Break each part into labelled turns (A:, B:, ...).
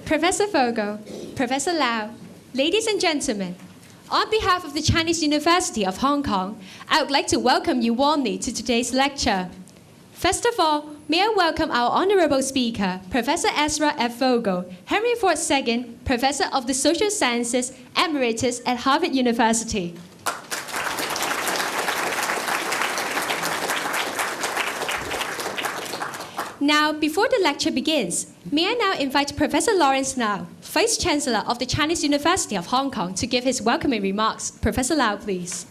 A: Professor Vogel, Professor Lau, ladies and gentlemen, on behalf of the Chinese University of Hong Kong, I would like to welcome you warmly to today's lecture. First of all, may I welcome our honorable speaker, Professor Ezra F Vogel, Henry Ford II, Professor of the Social Sciences, Emeritus at Harvard University. Now, before the lecture begins, may I now invite Professor Lawrence Lau, Vice Chancellor of the Chinese University of Hong Kong, to give his welcoming remarks. Professor Lau, please.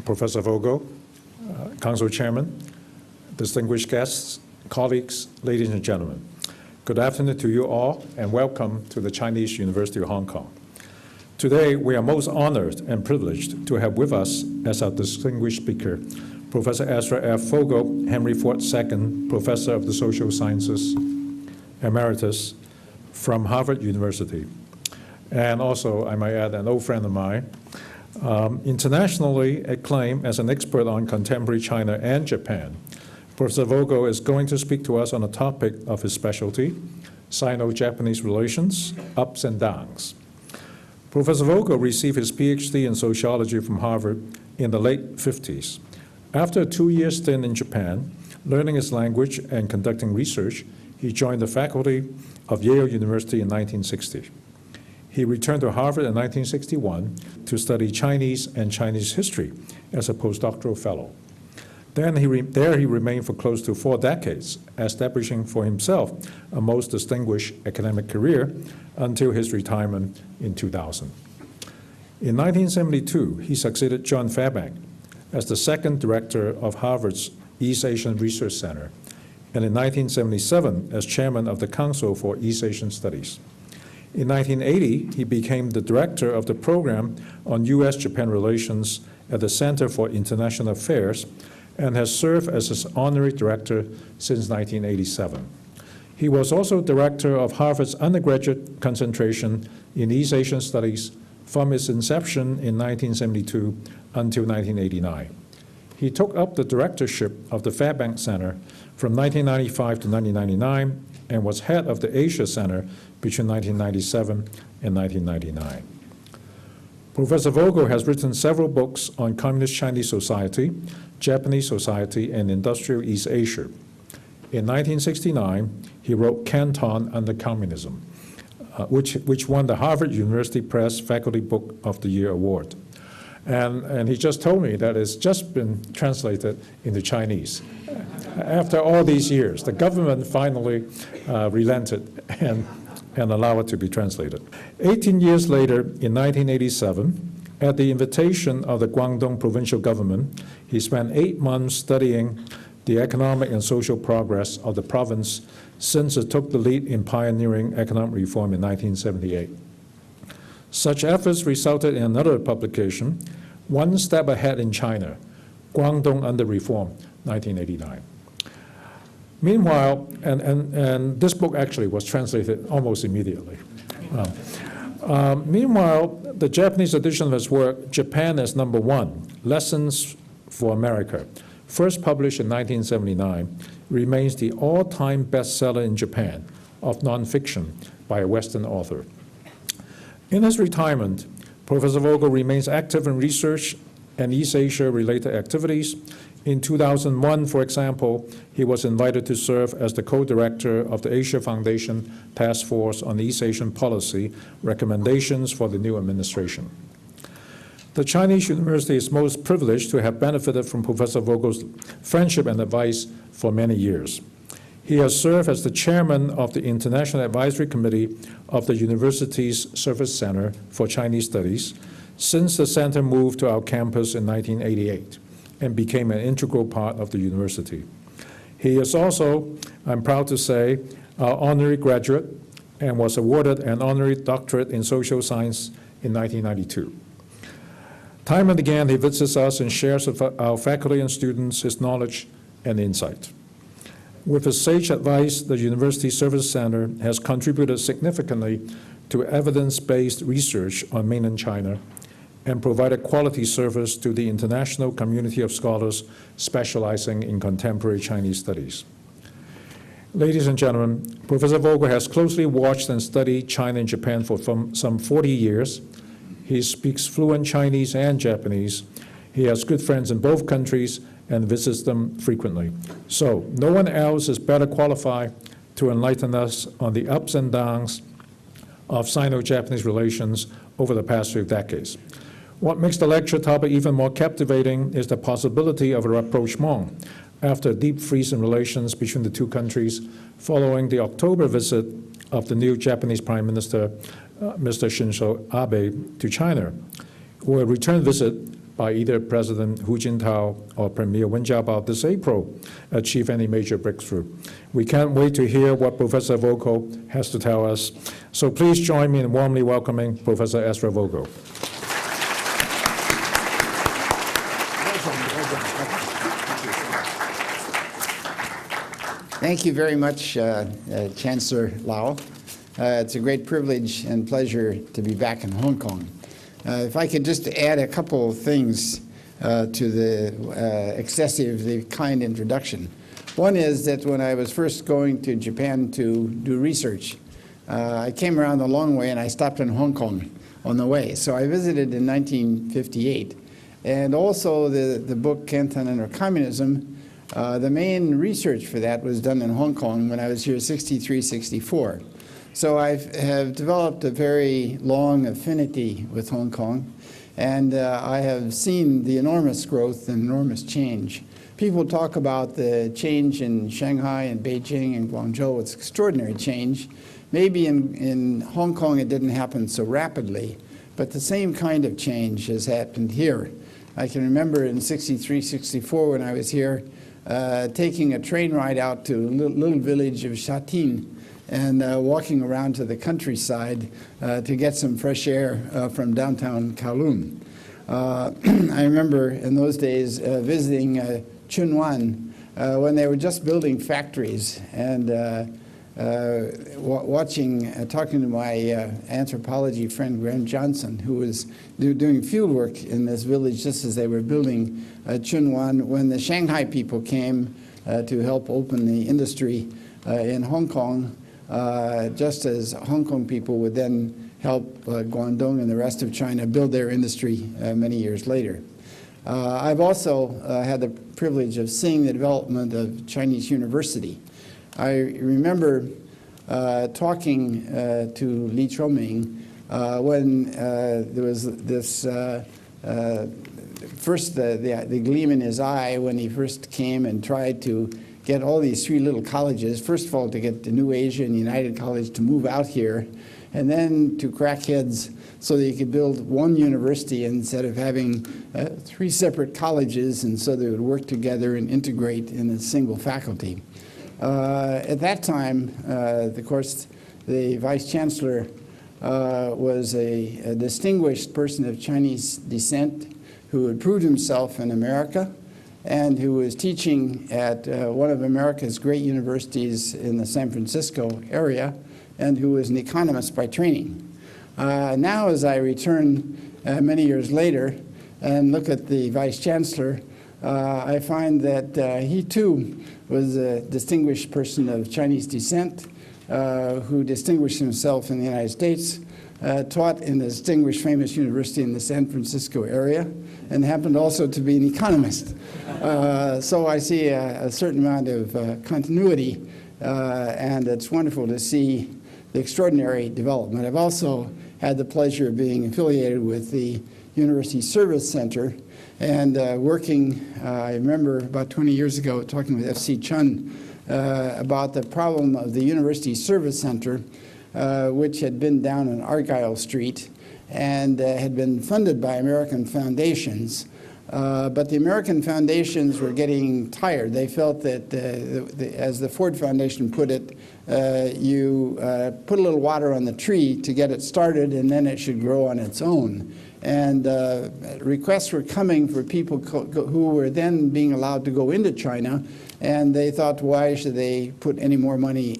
B: Professor Vogel, Council Chairman, distinguished guests, colleagues, ladies and gentlemen. Good afternoon to you all, and welcome to the Chinese University of Hong Kong. Today, we are most honored and privileged to have with us as our distinguished speaker, Professor Ezra F Vogel, Henry Ford II, Professor of the Social Sciences, Emeritus from Harvard University. And also, I might add, an old friend of mine, internationally acclaimed as an expert on contemporary China and Japan. Professor Vogel is going to speak to us on a topic of his specialty, Sino-Japanese relations, ups and downs. Professor Vogel received his PhD in sociology from Harvard in the late 50s. After a 2-year stint in Japan, learning his language and conducting research, he joined the faculty of Yale University in 1960. He returned to Harvard in 1961 to study Chinese and Chinese history as a postdoctoral fellow. Then there he remained for close to 4 decades, establishing for himself a most distinguished academic career until his retirement in 2000. In 1972, he succeeded John Fairbank as the second director of Harvard's East Asian Research Center, and in 1977 as chairman of the Council for East Asian Studies. In 1980, he became the director of the program on U.S.-Japan relations at the Center for International Affairs and has served as its honorary director since 1987. He was also director of Harvard's undergraduate concentration in East Asian Studies from its inception in 1972 until 1989. He took up the directorship of the Fairbank Center from 1995 to 1999 and was head of the Asia Center between 1997 and 1999. Professor Vogel has written several books on Communist Chinese society, Japanese society, and industrial East Asia. In 1969, he wrote Canton Under Communism, which won the Harvard University Press Faculty Book of the Year Award. And he just told me that it's just been translated into Chinese. After all these years, the government finally relented and allowed it to be translated. 18 years later, in 1987, at the invitation of the Guangdong provincial government, he spent 8 months studying the economic and social progress of the province since it took the lead in pioneering economic reform in 1978. Such efforts resulted in another publication, One Step Ahead in China, Guangdong Under Reform, 1989. Meanwhile, and this book actually was translated almost immediately. Meanwhile, the Japanese edition of his work, Japan as Number One, Lessons for America, first published in 1979, remains the all-time bestseller in Japan of nonfiction by a Western author. In his retirement, Professor Vogel remains active in research and East Asia-related activities. In 2001, for example, he was invited to serve as the co-director of the Asia Foundation Task Force on East Asian Policy Recommendations for the new administration. The Chinese University is most privileged to have benefited from Professor Vogel's friendship and advice for many years. He has served as the chairman of the International Advisory Committee of the university's Service Center for Chinese Studies since the center moved to our campus in 1988 and became an integral part of the university. He is also, I'm proud to say, our honorary graduate and was awarded an honorary doctorate in social science in 1992. Time and again, he visits us and shares with our faculty and students his knowledge and insight. With his sage advice, the University Service Center has contributed significantly to evidence-based research on mainland China and provided quality service to the international community of scholars specializing in contemporary Chinese studies. Ladies and gentlemen, Professor Vogel has closely watched and studied China and Japan for some 40 years. He speaks fluent Chinese and Japanese. He has good friends in both countries and visits them frequently. So no one else is better qualified to enlighten us on the ups and downs of Sino-Japanese relations over the past few decades. What makes the lecture topic even more captivating is the possibility of a rapprochement after a deep freeze in relations between the two countries following the October visit of the new Japanese Prime Minister, Mr. Shinzo Abe, to China, or a return visit by either President Hu Jintao or Premier Wen Jiabao this April achieve any major breakthrough. We can't wait to hear what Professor Vogel has to tell us. So please join me in warmly welcoming Professor Ezra Vogel.
C: Thank you very much, Chancellor Lau. It's a great privilege and pleasure to be back in Hong Kong. If I could just add a couple of things to the excessively kind introduction. One is that when I was first going to Japan to do research, I came around the long way and I stopped in Hong Kong on the way. So I visited in 1958. And also the book Canton Under Communism, the main research for that was done in Hong Kong when I was here 63, 64. So I have developed a very long affinity with Hong Kong, and I have seen the enormous growth and enormous change. People talk about the change in Shanghai and Beijing and Guangzhou. It's extraordinary change. Maybe in Hong Kong it didn't happen so rapidly, but the same kind of change has happened here. I can remember in 63, 64 when I was here, taking a train ride out to a little village of Shatin and walking around to the countryside to get some fresh air from downtown Kowloon. I remember in those days visiting Chunwan when they were just building factories and talking to my anthropology friend Graham Johnson, who was doing field work in this village just as they were building Chunwan, when the Shanghai people came to help open the industry in Hong Kong, just as Hong Kong people would then help Guangdong and the rest of China build their industry many years later. I've also had the privilege of seeing the development of Chinese university. I remember talking to Li Choming when there was this first the gleam in his eye when he first came and tried to get all these three little colleges, first of all to get the New Asia and United College to move out here, and then to crack heads so that you could build one university instead of having three separate colleges, and so they would work together and integrate in a single faculty. At that time, of course, the Vice Chancellor was a distinguished person of Chinese descent who had proved himself in America and who was teaching at one of America's great universities in the San Francisco area and who was an economist by training. Now, as I return many years later and look at the Vice Chancellor, I find that he too was a distinguished person of Chinese descent who distinguished himself in the United States, taught in a distinguished famous university in the San Francisco area, and happened also to be an economist. So I see a certain amount of continuity, and it's wonderful to see the extraordinary development. I've also had the pleasure of being affiliated with the University Service Center and working, I remember about 20 years ago talking with F.C. Chun about the problem of the University Service Center, which had been down on Argyle Street and had been funded by American foundations. But the American foundations were getting tired. They felt that, as the Ford Foundation put it, you put a little water on the tree to get it started, and then it should grow on its own. And requests were coming for people who were then being allowed to go into China, and they thought, why should they put any more money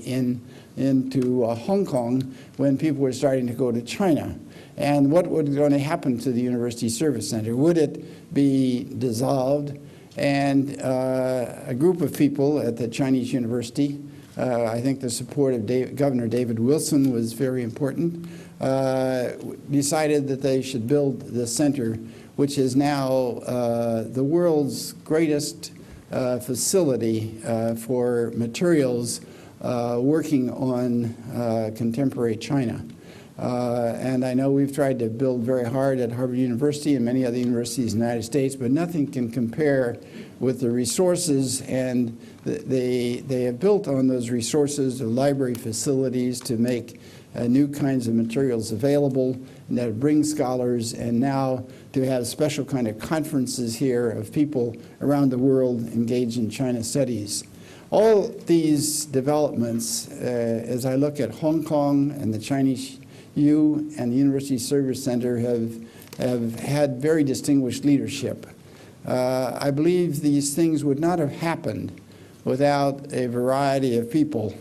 C: into Hong Kong when people were starting to go to China? And what was going to happen to the University Service Center? Would it be dissolved? And a group of people at the Chinese University, I think the support of Governor David Wilson was very important, decided that they should build the center, which is now the world's greatest facility for materials working on contemporary China. And I know we've tried to build very hard at Harvard University and many other universities in the United States, but nothing can compare with the resources, and they have built on those resources, the library facilities to make new kinds of materials available and that bring scholars, and now to have special kind of conferences here of people around the world engaged in China studies. All these developments, as I look at Hong Kong and the Chinese U and the University Service Center, have had very distinguished leadership. I believe these things would not have happened without a variety of people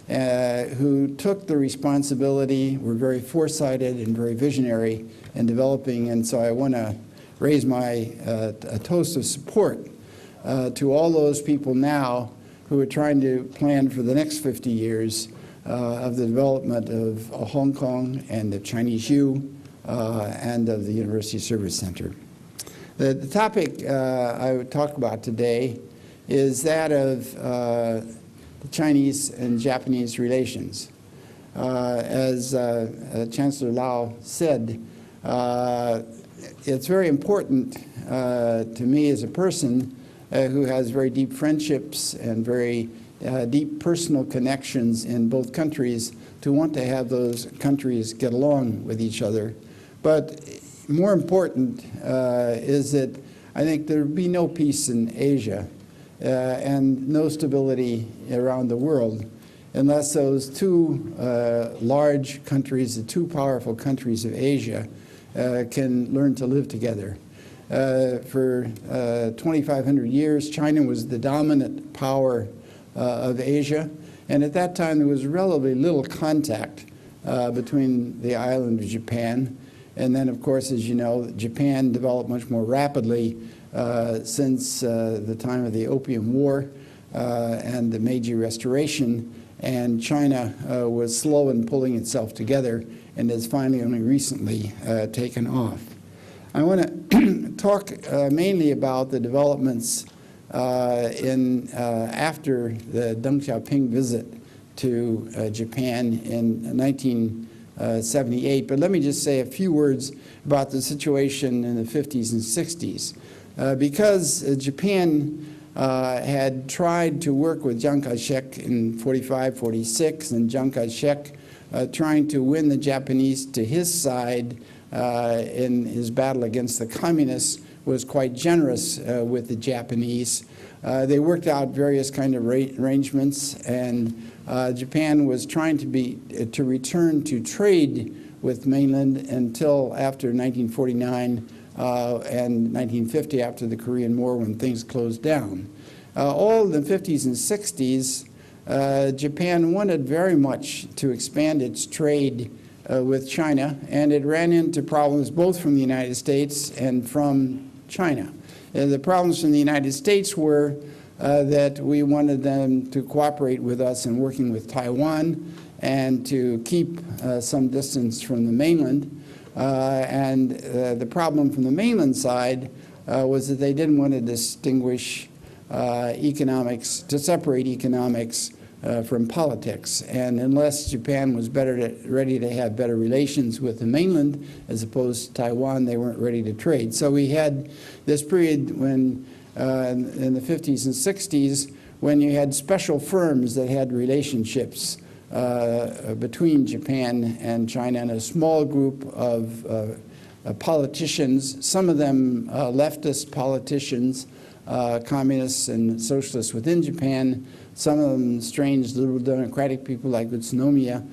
C: who took the responsibility, were very foresighted and very visionary in developing. And so I want to raise my a toast of support to all those people now who are trying to plan for the next 50 years of the development of Hong Kong and the Chinese U and of the University Service Center. The topic I would talk about today is that of the Chinese and Japanese relations. As Chancellor Lau said, it's very important to me as a person who has very deep friendships and very deep personal connections in both countries to want to have those countries get along with each other. But more important is that I think there would be no peace in Asia and no stability around the world unless those two large countries, the two powerful countries of Asia, can learn to live together. For 2,500 years, China was the dominant power of Asia, and at that time there was relatively little contact between the island of Japan. And then, of course, as you know, Japan developed much more rapidly since the time of the Opium War and the Meiji Restoration, and China was slow in pulling itself together and has finally only recently taken off. I want to talk mainly about the developments after the Deng Xiaoping visit to Japan in 1978, but let me just say a few words about the situation in the 50s and 60s. Because Japan had tried to work with Chiang Kai-shek in 45, 46, and Chiang Kai-shek trying to win the Japanese to his side in his battle against the communists, was quite generous with the Japanese. They worked out various kind of arrangements, and Japan was trying to return to trade with mainland until after 1949 and 1950, after the Korean War, when things closed down. All in the 50s and 60s, Japan wanted very much to expand its trade with China, and it ran into problems both from the United States and from China. The problems from the United States were that we wanted them to cooperate with us in working with Taiwan and to keep some distance from the mainland. And the problem from the mainland side was that they didn't want to distinguish economics, to separate economics from politics. And unless Japan was ready to have better relations with the mainland, as opposed to Taiwan, they weren't ready to trade. So we had this period when, in the 50s and 60s, when you had special firms that had relationships between Japan and China, and a small group of politicians, some of them leftist politicians, communists and socialists within Japan, some of them strange liberal democratic people like Utsunomiya,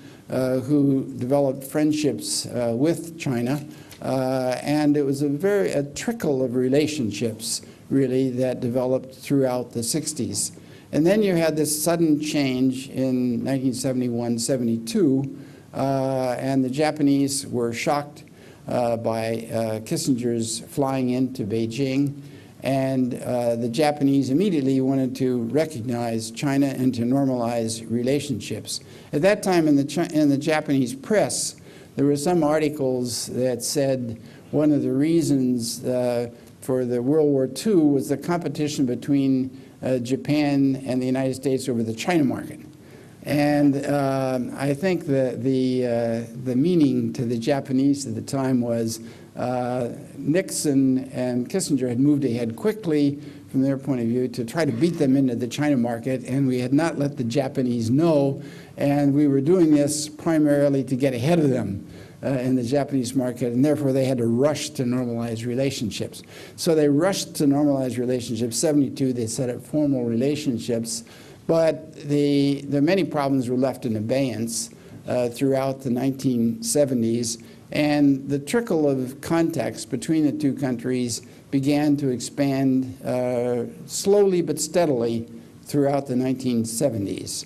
C: who developed friendships with China And it was a trickle of relationships, really, that developed throughout the 60s. And then you had this sudden change in 1971-72, and the Japanese were shocked by Kissinger's flying into Beijing, and the Japanese immediately wanted to recognize China and to normalize relationships. At that time in the Japanese press, there were some articles that said one of the reasons for the World War II was the competition between Japan and the United States over the China market. And I think the meaning to the Japanese at the time was Nixon and Kissinger had moved ahead quickly from their point of view to try to beat them into the China market, and we had not let the Japanese know, and we were doing this primarily to get ahead of them in the Japanese market, and therefore they had to rush to normalize relationships. So they rushed to normalize relationships. 72, they set up formal relationships, but the many problems were left in abeyance throughout the 1970s, and the trickle of contacts between the two countries began to expand slowly but steadily throughout the 1970s.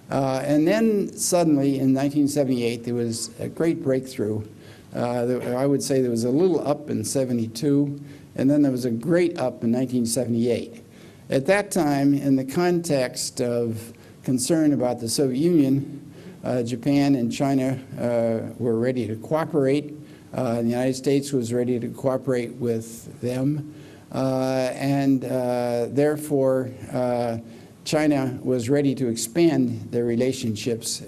C: And then suddenly in 1978 there was a great breakthrough. I would say there was a little up in 72, and then there was a great up in 1978. At that time, in the context of concern about the Soviet Union, Japan and China were ready to cooperate. The United States was ready to cooperate with them. And therefore, China was ready to expand their relationships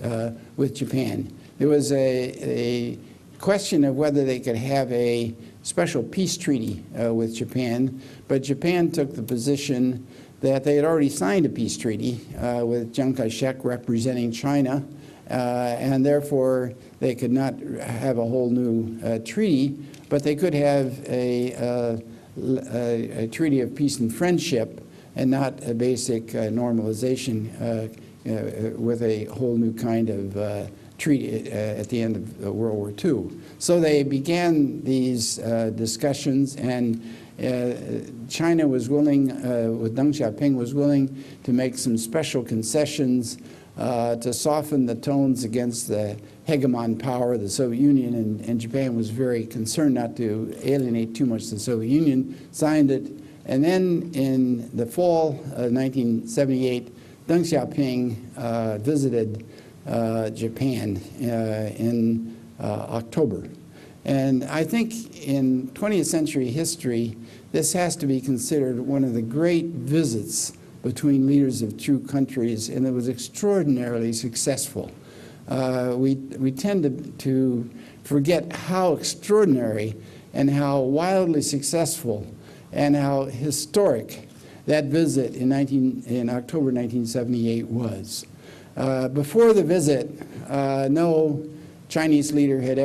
C: with Japan. There was a question of whether they could have a special peace treaty with Japan, but Japan took the position that they had already signed a peace treaty with Chiang Kai-shek representing China, and therefore they could not have a whole new treaty, but they could have a treaty of peace and friendship and not a basic normalization with a whole new kind of treaty at the end of World War II. So they began these discussions, and China was willing, with Deng Xiaoping, was willing to make some special concessions to soften the tones against the hegemon power of the Soviet Union, and Japan was very concerned not to alienate too much the Soviet Union, signed it. And then in the fall of 1978, Deng Xiaoping visited Japan in October. And I think in 20th century history, this has to be considered one of the great visits between leaders of two countries, and it was extraordinarily successful. We tend to forget how extraordinary and how wildly successful and how historic that visit in October 1978 was. Before the visit, no top Chinese leader had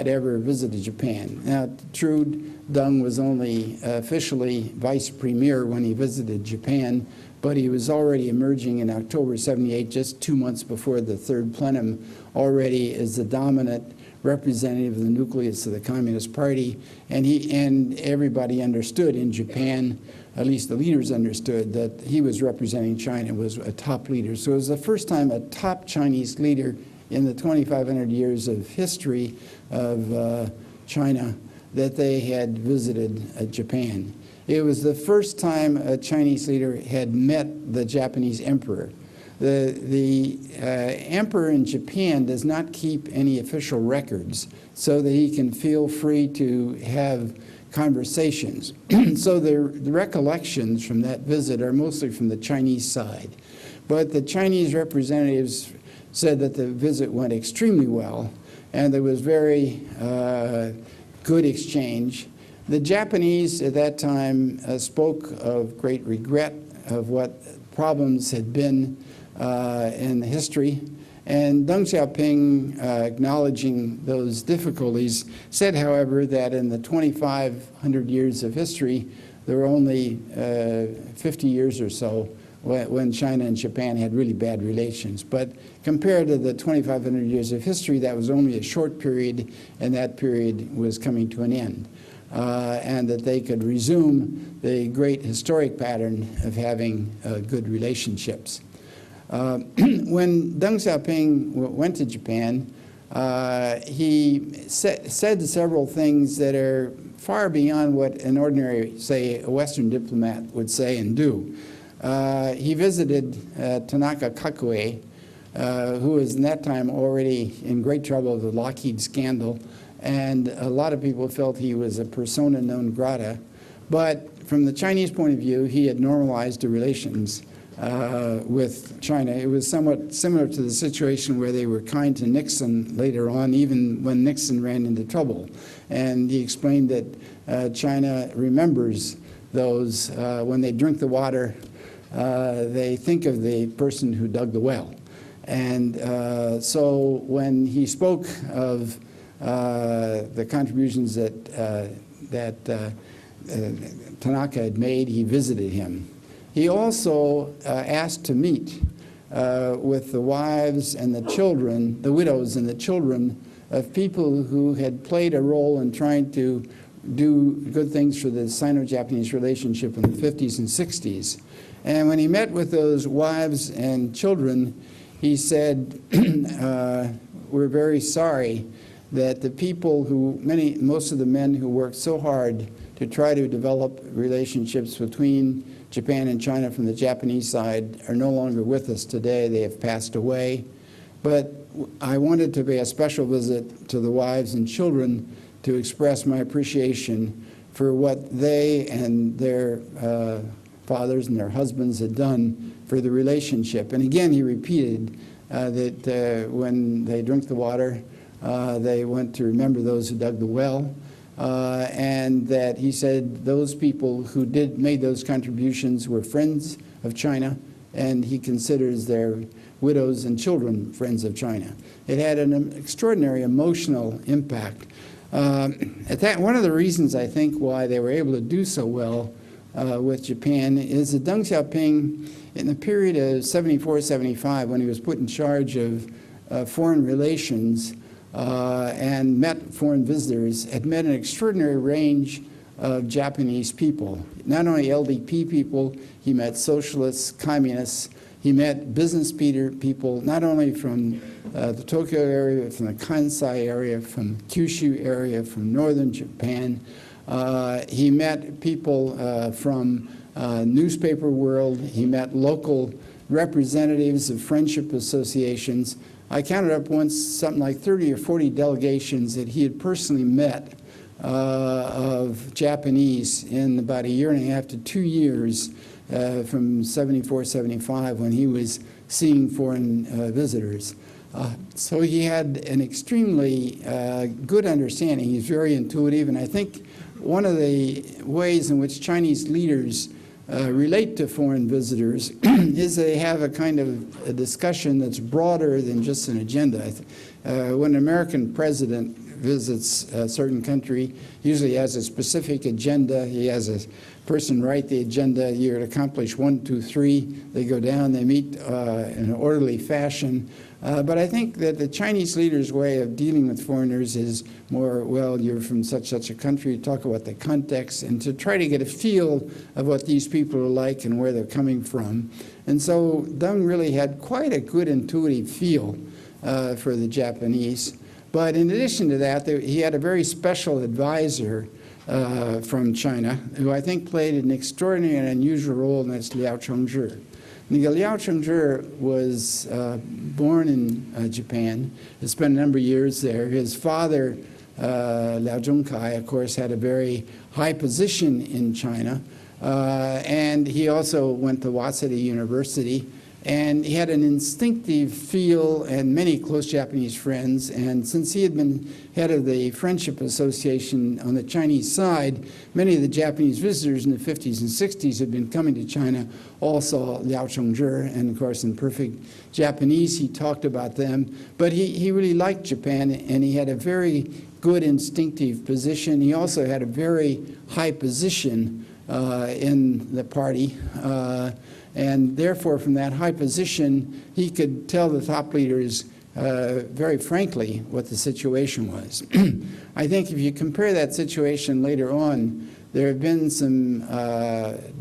C: ever visited Japan. Now, true, Deng was only officially vice premier when he visited Japan, but he was already emerging in October 78, just 2 months before the third plenum, already as the dominant representative of the nucleus of the Communist Party, and everybody understood in Japan, at least the leaders understood, that he was representing China, was a top leader. So it was the first time a top Chinese leader in the 2,500 years of history of China that they had visited Japan. It was the first time a Chinese leader had met the Japanese emperor. The emperor in Japan does not keep any official records so that he can feel free to have conversations. So the recollections from that visit are mostly from the Chinese side. But the Chinese representatives said that the visit went extremely well, and there was very good exchange. The Japanese at that time spoke of great regret of what problems had been in history. And Deng Xiaoping, acknowledging those difficulties, said, however, that in the 2,500 years of history, there were only 50 years or so when China and Japan had really bad relations. But compared to the 2,500 years of history, that was only a short period, and that period was coming to an end. And that they could resume the great historic pattern of having good relationships. When Deng Xiaoping went to Japan, he said several things that are far beyond what an ordinary, say, a Western diplomat would say and do. He visited Tanaka Kakue, who was in that time already in great trouble with the Lockheed scandal, and a lot of people felt he was a persona non grata. But from the Chinese point of view, he had normalized the relations with China. It was somewhat similar to the situation where they were kind to Nixon later on, even when Nixon ran into trouble. And he explained that China remembers those. When they drink the water, they think of the person who dug the well. And so when he spoke of the contributions that Tanaka had made, he visited him. He also asked to meet with the wives and the children, the widows and the children of people who had played a role in trying to do good things for the Sino-Japanese relationship in the 50s and 60s. And when he met with those wives and children, he said, we're very sorry that the people who, most of the men who worked so hard to try to develop relationships between Japan and China from the Japanese side are no longer with us today. They have passed away. But I wanted to pay a special visit to the wives and children to express my appreciation for what they and their fathers and their husbands had done for the relationship. And again, he repeated that when they drink the water, they went to remember those who dug the well. And that he said those people who made those contributions were friends of China, and he considers their widows and children friends of China. It had an extraordinary emotional impact. One of the reasons, I think, why they were able to do so well with Japan is that Deng Xiaoping, in the period of 74-75, when he was put in charge of foreign relations, and met foreign visitors, had met an extraordinary range of Japanese people. Not only LDP people, he met socialists, communists, he met business people, not only from the Tokyo area, but from the Kansai area, from Kyushu area, from northern Japan. He met people from newspaper world, he met local representatives of friendship associations. I counted up once something like 30 or 40 delegations that he had personally met of Japanese in about a year and a half to 2 years from 74, 75 when he was seeing foreign visitors. So he had an extremely good understanding. He's very intuitive, and I think one of the ways in which Chinese leaders relate to foreign visitors is they have a kind of a discussion that's broader than just an agenda. When an American president visits a certain country, usually he has a specific agenda. He has a person write the agenda. You're to accomplish 1, 2, 3. They go down, they meet in an orderly fashion. But I think that the Chinese leader's way of dealing with foreigners is more, well, you're from such a country, talk about the context, and to try to get a feel of what these people are like and where they're coming from. And so Deng really had quite a good intuitive feel for the Japanese. But in addition to that, he had a very special advisor from China, who I think played an extraordinary and unusual role, and that's Liao Chengzhi. Liao Chengzhi was born in Japan, had spent a number of years there. His father, Liao Zhongkai, of course, had a very high position in China, and he also went to Waseda University. And he had an instinctive feel and many close Japanese friends. And since he had been head of the Friendship Association on the Chinese side, many of the Japanese visitors in the 50s and 60s had been coming to China, all saw Liao Chengzhi. And of course, in perfect Japanese, he talked about them. But he really liked Japan, and he had a very good instinctive position. He also had a very high position in the party. And therefore, from that high position, he could tell the top leaders very frankly what the situation was. I think if you compare that situation later on, there have been some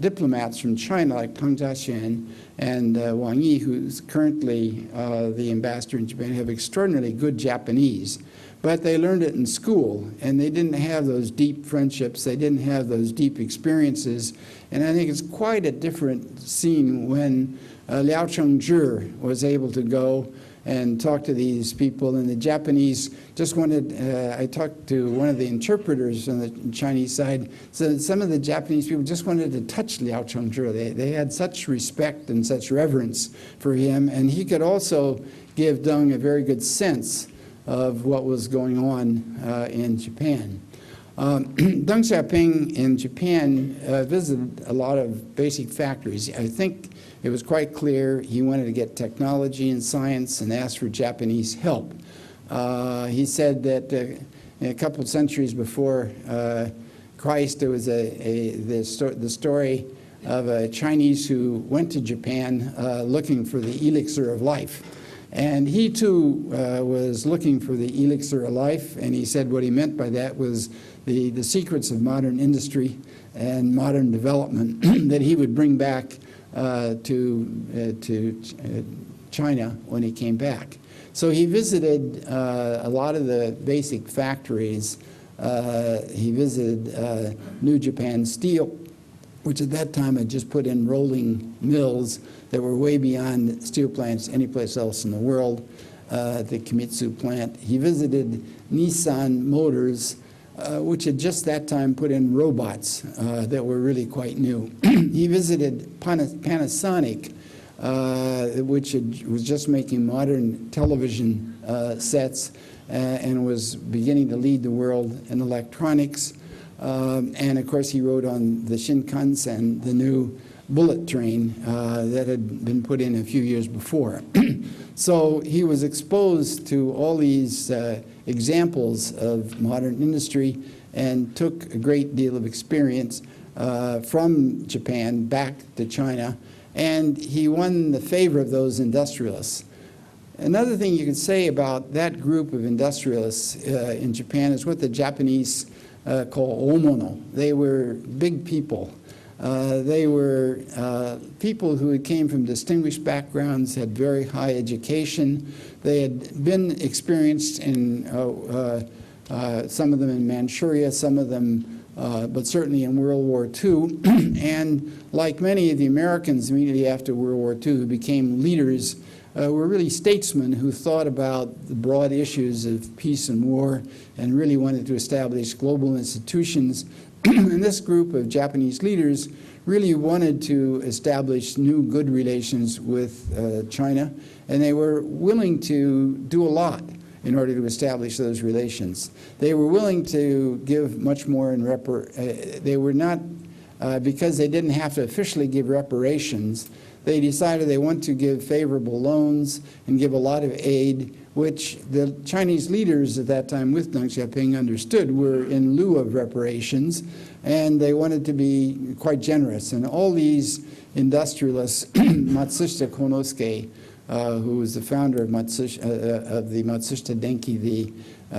C: diplomats from China, like Peng Jiaxian and Wang Yi, who's currently the ambassador in Japan, have extraordinarily good Japanese. But they learned it in school, and they didn't have those deep friendships. They didn't have those deep experiences. And I think it's quite a different scene when Liao Chengzhi was able to go and talk to these people, and the Japanese just wanted, I talked to one of the interpreters on the Chinese side, so some of the Japanese people just wanted to touch Liao Chengzhi. They had such respect and such reverence for him, and he could also give Deng a very good sense of what was going on in Japan. Deng Xiaoping in Japan visited a lot of basic factories. I think it was quite clear he wanted to get technology and science and asked for Japanese help. He said that a couple of centuries before Christ, there was the story of a Chinese who went to Japan looking for the elixir of life. And he too was looking for the elixir of life, and he said what he meant by that was the secrets of modern industry and modern development that he would bring back to China when he came back. So he visited a lot of the basic factories. He visited New Japan Steel, which at that time had just put in rolling mills that were way beyond steel plants anyplace else in the world, the Kimitsu plant. He visited Nissan Motors, which had just that time put in robots that were really quite new. He visited Panasonic, which was just making modern television sets and was beginning to lead the world in electronics. And of course, he rode on the Shinkansen, the new bullet train that had been put in a few years before. So he was exposed to all these examples of modern industry and took a great deal of experience from Japan back to China, and he won the favor of those industrialists. Another thing you can say about that group of industrialists in Japan is what the Japanese call omono. They were big people. They were people who came from distinguished backgrounds, had very high education. They had been experienced in, some of them in Manchuria, some of them, but certainly in World War II. And like many of the Americans immediately after World War II who became leaders, were really statesmen who thought about the broad issues of peace and war and really wanted to establish global institutions. And this group of Japanese leaders really wanted to establish new good relations with China, and they were willing to do a lot in order to establish those relations. They were willing to give much more in they were not, because they didn't have to officially give reparations, they decided they want to give favorable loans and give a lot of aid, which the Chinese leaders at that time with Deng Xiaoping understood were in lieu of reparations, and they wanted to be quite generous. And all these industrialists, Matsushita Konosuke, who was the founder of the Matsushita Denki, the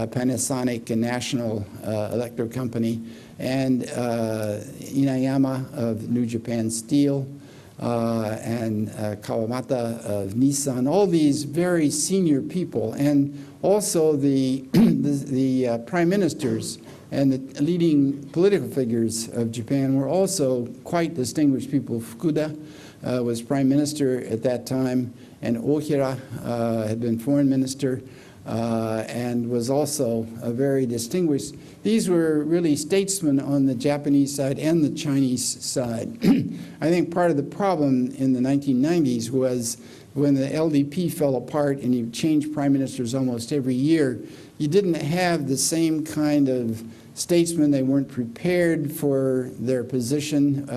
C: Panasonic and National Electric Company, and Inayama of New Japan Steel, and Kawamata of Nissan, all these very senior people, and also the prime ministers and the leading political figures of Japan were also quite distinguished people. Fukuda was prime minister at that time, and Ohira had been foreign minister and was also a very distinguished. These were really statesmen on the Japanese side and the Chinese side. I think part of the problem in the 1990s was when the LDP fell apart and you changed prime ministers almost every year, you didn't have the same kind of statesmen. They weren't prepared for their position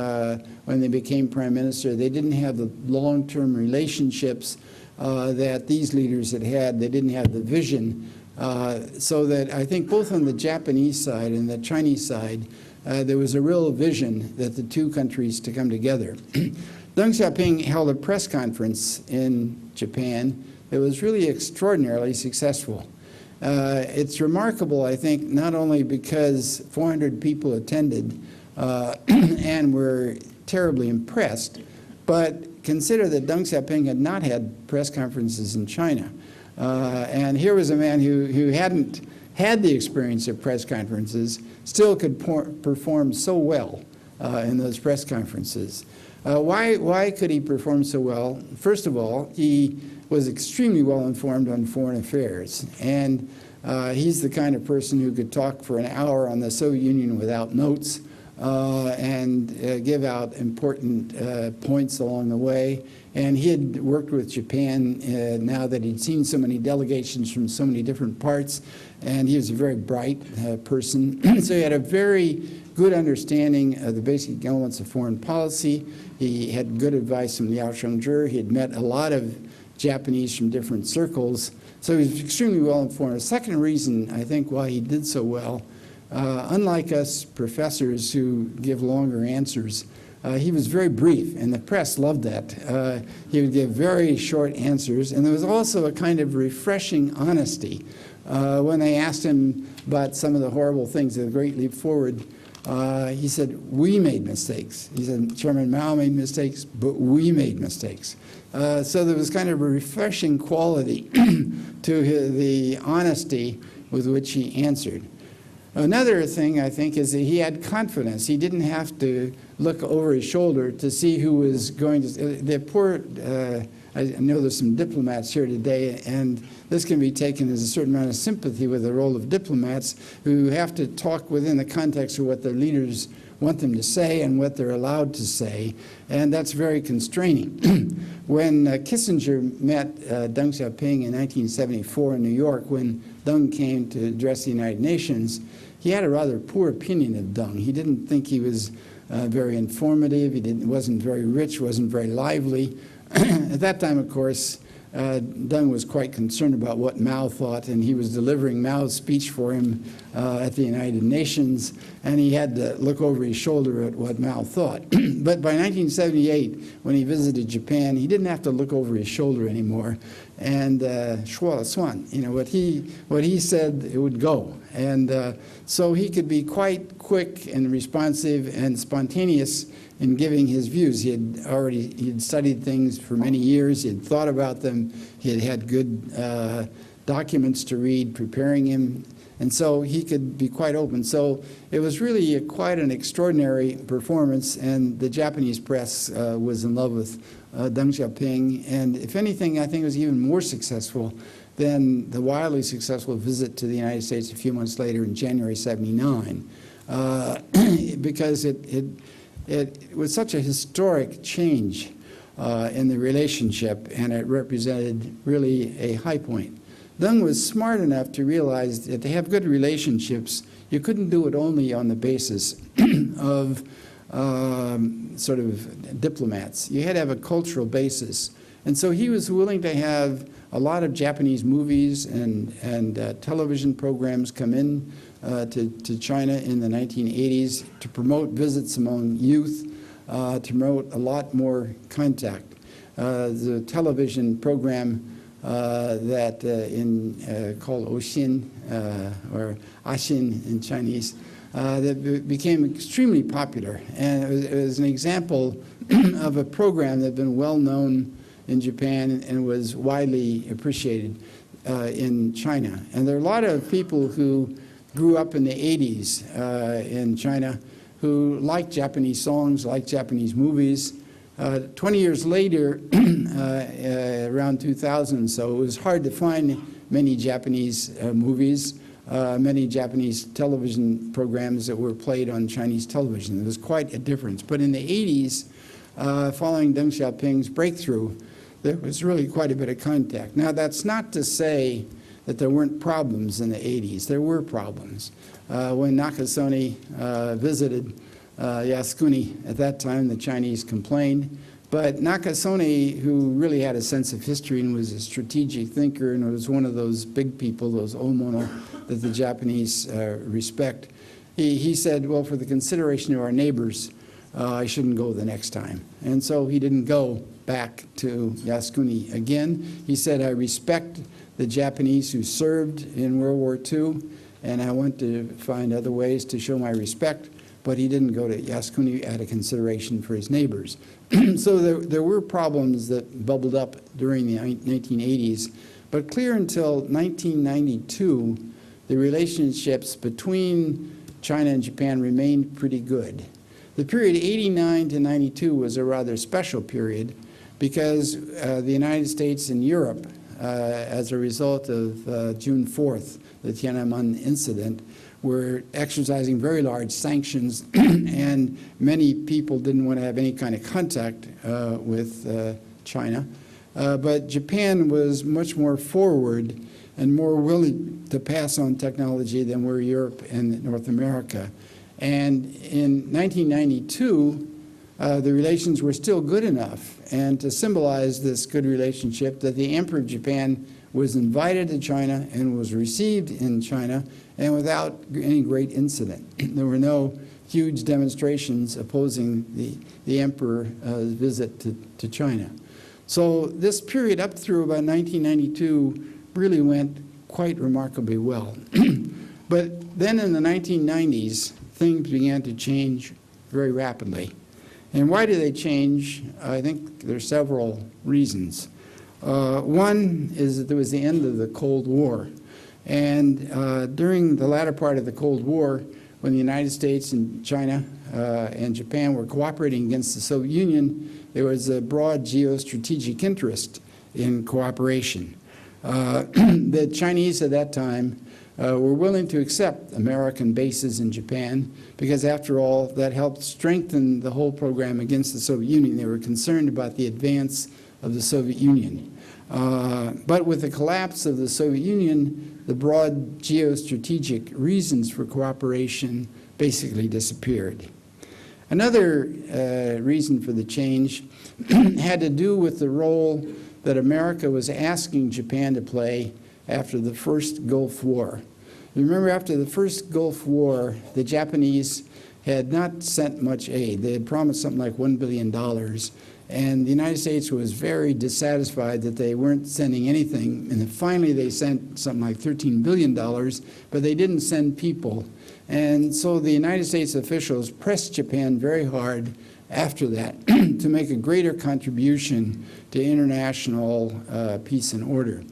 C: when they became prime minister. They didn't have the long-term relationships that these leaders had had. They didn't have the vision. So that I think both on the Japanese side and the Chinese side, there was a real vision that the two countries to come together. Deng Xiaoping held a press conference in Japan that was really extraordinarily successful. It's remarkable, I think, not only because 400 people attended and were terribly impressed, but consider that Deng Xiaoping had not had press conferences in China. And here was a man who hadn't had the experience of press conferences, still could perform so well in those press conferences. Why could he perform so well? First of all, he was extremely well informed on foreign affairs. And he's the kind of person who could talk for an hour on the Soviet Union without notes and give out important points along the way. And he had worked with Japan now that he'd seen so many delegations from so many different parts. And he was a very bright person. So he had a very good understanding of the basic elements of foreign policy. He had good advice from Liao Shengzhi. He had met a lot of Japanese from different circles. So he was extremely well informed. The second reason, I think, why he did so well, unlike us professors who give longer answers, he was very brief, and the press loved that. He would give very short answers, and there was also a kind of refreshing honesty. When they asked him about some of the horrible things of the Great Leap Forward, he said, we made mistakes. He said, Chairman Mao made mistakes, but we made mistakes. So there was kind of a refreshing quality to the honesty with which he answered. Another thing, I think, is that he had confidence. He didn't have to look over his shoulder to see who was going to... The poor... I know there's some diplomats here today, and this can be taken as a certain amount of sympathy with the role of diplomats who have to talk within the context of what their leaders want them to say and what they're allowed to say, and that's very constraining. When Kissinger met Deng Xiaoping in 1974 in New York, when Deng came to address the United Nations, he had a rather poor opinion of Deng. He didn't think he was very informative, wasn't very rich, wasn't very lively. At that time, of course, Deng was quite concerned about what Mao thought, and he was delivering Mao's speech for him at the United Nations, and he had to look over his shoulder at what Mao thought. But by 1978, when he visited Japan, he didn't have to look over his shoulder anymore, and shuo suan, what he said, it would go. And so he could be quite quick and responsive and spontaneous in giving his views. He had studied things for many years. He had thought about them. He had had good documents to read, preparing him. And so he could be quite open. So it was really quite an extraordinary performance, and the Japanese press was in love with Deng Xiaoping. And if anything, I think it was even more successful than the wildly successful visit to the United States a few months later in January '79, because it was such a historic change in the relationship, and it represented really a high point. Deng was smart enough to realize that to have good relationships, you couldn't do it only on the basis of sort of diplomats. You had to have a cultural basis. And so he was willing to have a lot of Japanese movies and television programs come in to China in the 1980s to promote visits among youth, to promote a lot more contact. The television program that called Oxin, or Axin in Chinese, that became extremely popular. And it was an example of a program that had been well known in Japan and was widely appreciated in China. And there are a lot of people who grew up in the 80s in China who liked Japanese songs, liked Japanese movies. 20 years later, around 2000 or so, it was hard to find many Japanese movies, many Japanese television programs that were played on Chinese television. There was quite a difference. But in the 80s, following Deng Xiaoping's breakthrough, there was really quite a bit of contact. Now, that's not to say that there weren't problems in the 80s. There were problems. When Nakasone visited Yasukuni at that time, the Chinese complained. But Nakasone, who really had a sense of history and was a strategic thinker and was one of those big people, those omono, that the Japanese respect, he said, well, for the consideration of our neighbors, I shouldn't go the next time. And so he didn't go back to Yasukuni again. He said, I respect the Japanese who served in World War II, and I want to find other ways to show my respect, but he didn't go to Yasukuni out of consideration for his neighbors. So there were problems that bubbled up during the 1980s, but clear until 1992, the relationships between China and Japan remained pretty good. The period 89 to 92 was a rather special period because the United States and Europe, as a result of June 4th, the Tiananmen incident, were exercising very large sanctions, and many people didn't want to have any kind of contact with China. But Japan was much more forward and more willing to pass on technology than were Europe and North America. And in 1992, the relations were still good enough, and to symbolize this good relationship, that the Emperor of Japan was invited to China and was received in China, and without any great incident. There were no huge demonstrations opposing the Emperor's visit to China. So this period up through about 1992 really went quite remarkably well. But then in the 1990s, things began to change very rapidly. And why do they change? I think there are several reasons. One is that there was the end of the Cold War. And during the latter part of the Cold War, when the United States and China and Japan were cooperating against the Soviet Union, there was a broad geostrategic interest in cooperation. The Chinese at that time were willing to accept American bases in Japan because, after all, that helped strengthen the whole program against the Soviet Union. They were concerned about the advance of the Soviet Union. But with the collapse of the Soviet Union, the broad geostrategic reasons for cooperation basically disappeared. Another reason for the change had to do with the role that America was asking Japan to play after the first Gulf War. You remember, after the first Gulf War, the Japanese had not sent much aid. They had promised something like $1 billion, and the United States was very dissatisfied that they weren't sending anything, and then finally they sent something like $13 billion, but they didn't send people. And so the United States officials pressed Japan very hard after that to make a greater contribution to international peace and order.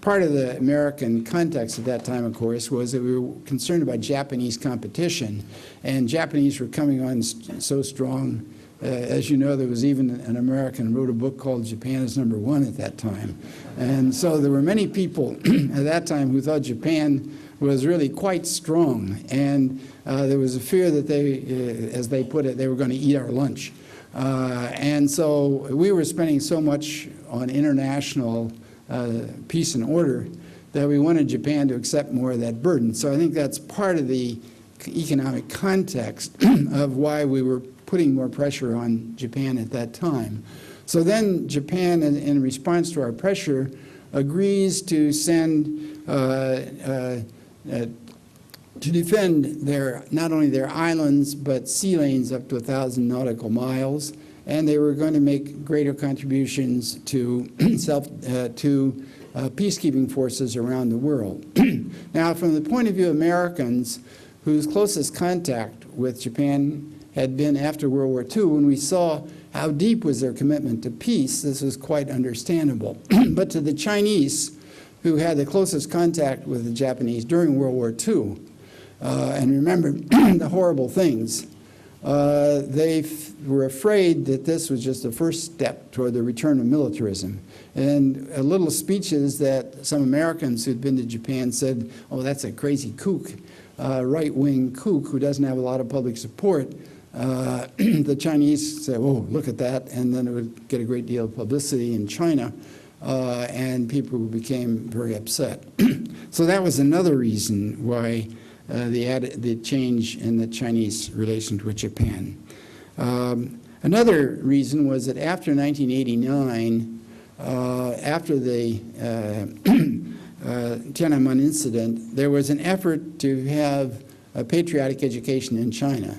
C: Part of the American context at that time, of course, was that we were concerned about Japanese competition, and Japanese were coming on so strong. As you know, there was even an American who wrote a book called Japan is Number One at that time. And so there were many people at that time who thought Japan was really quite strong, and there was a fear that they, as they put it, they were going to eat our lunch. And so we were spending so much on international peace and order that we wanted Japan to accept more of that burden. So I think that's part of the economic context of why we were putting more pressure on Japan at that time. So then Japan, in response to our pressure, agrees to send to defend not only their islands but sea lanes up to 1,000 nautical miles, and they were going to make greater contributions to peacekeeping forces around the world. Now, from the point of view of Americans, whose closest contact with Japan had been after World War II, when we saw how deep was their commitment to peace, this was quite understandable. But to the Chinese, who had the closest contact with the Japanese during World War II, and remember the horrible things, they were afraid that this was just the first step toward the return of militarism. And little speeches that some Americans who'd been to Japan said, oh, that's a crazy kook, right-wing kook who doesn't have a lot of public support. The Chinese said, oh, look at that, and then it would get a great deal of publicity in China, and people became very upset. So that was another reason why the change in the Chinese relations with Japan. Another reason was that after 1989, after the Tiananmen incident, there was an effort to have patriotic education in China,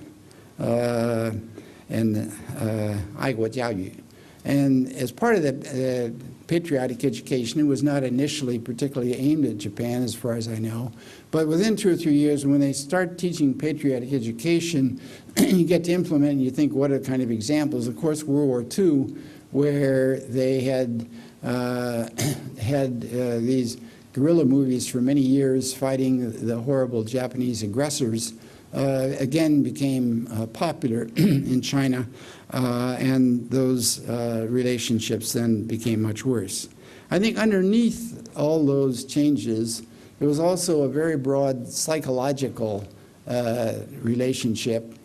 C: and 爱国教育. And as part of the patriotic education, it was not initially particularly aimed at Japan, as far as I know. But within 2 or 3 years, when they start teaching patriotic education, you get to implement and you think, what are kind of examples? Of course, World War II, where they had these guerrilla movies for many years fighting the horrible Japanese aggressors, again became popular in China, and those relationships then became much worse. I think underneath all those changes, there was also a very broad psychological relationship.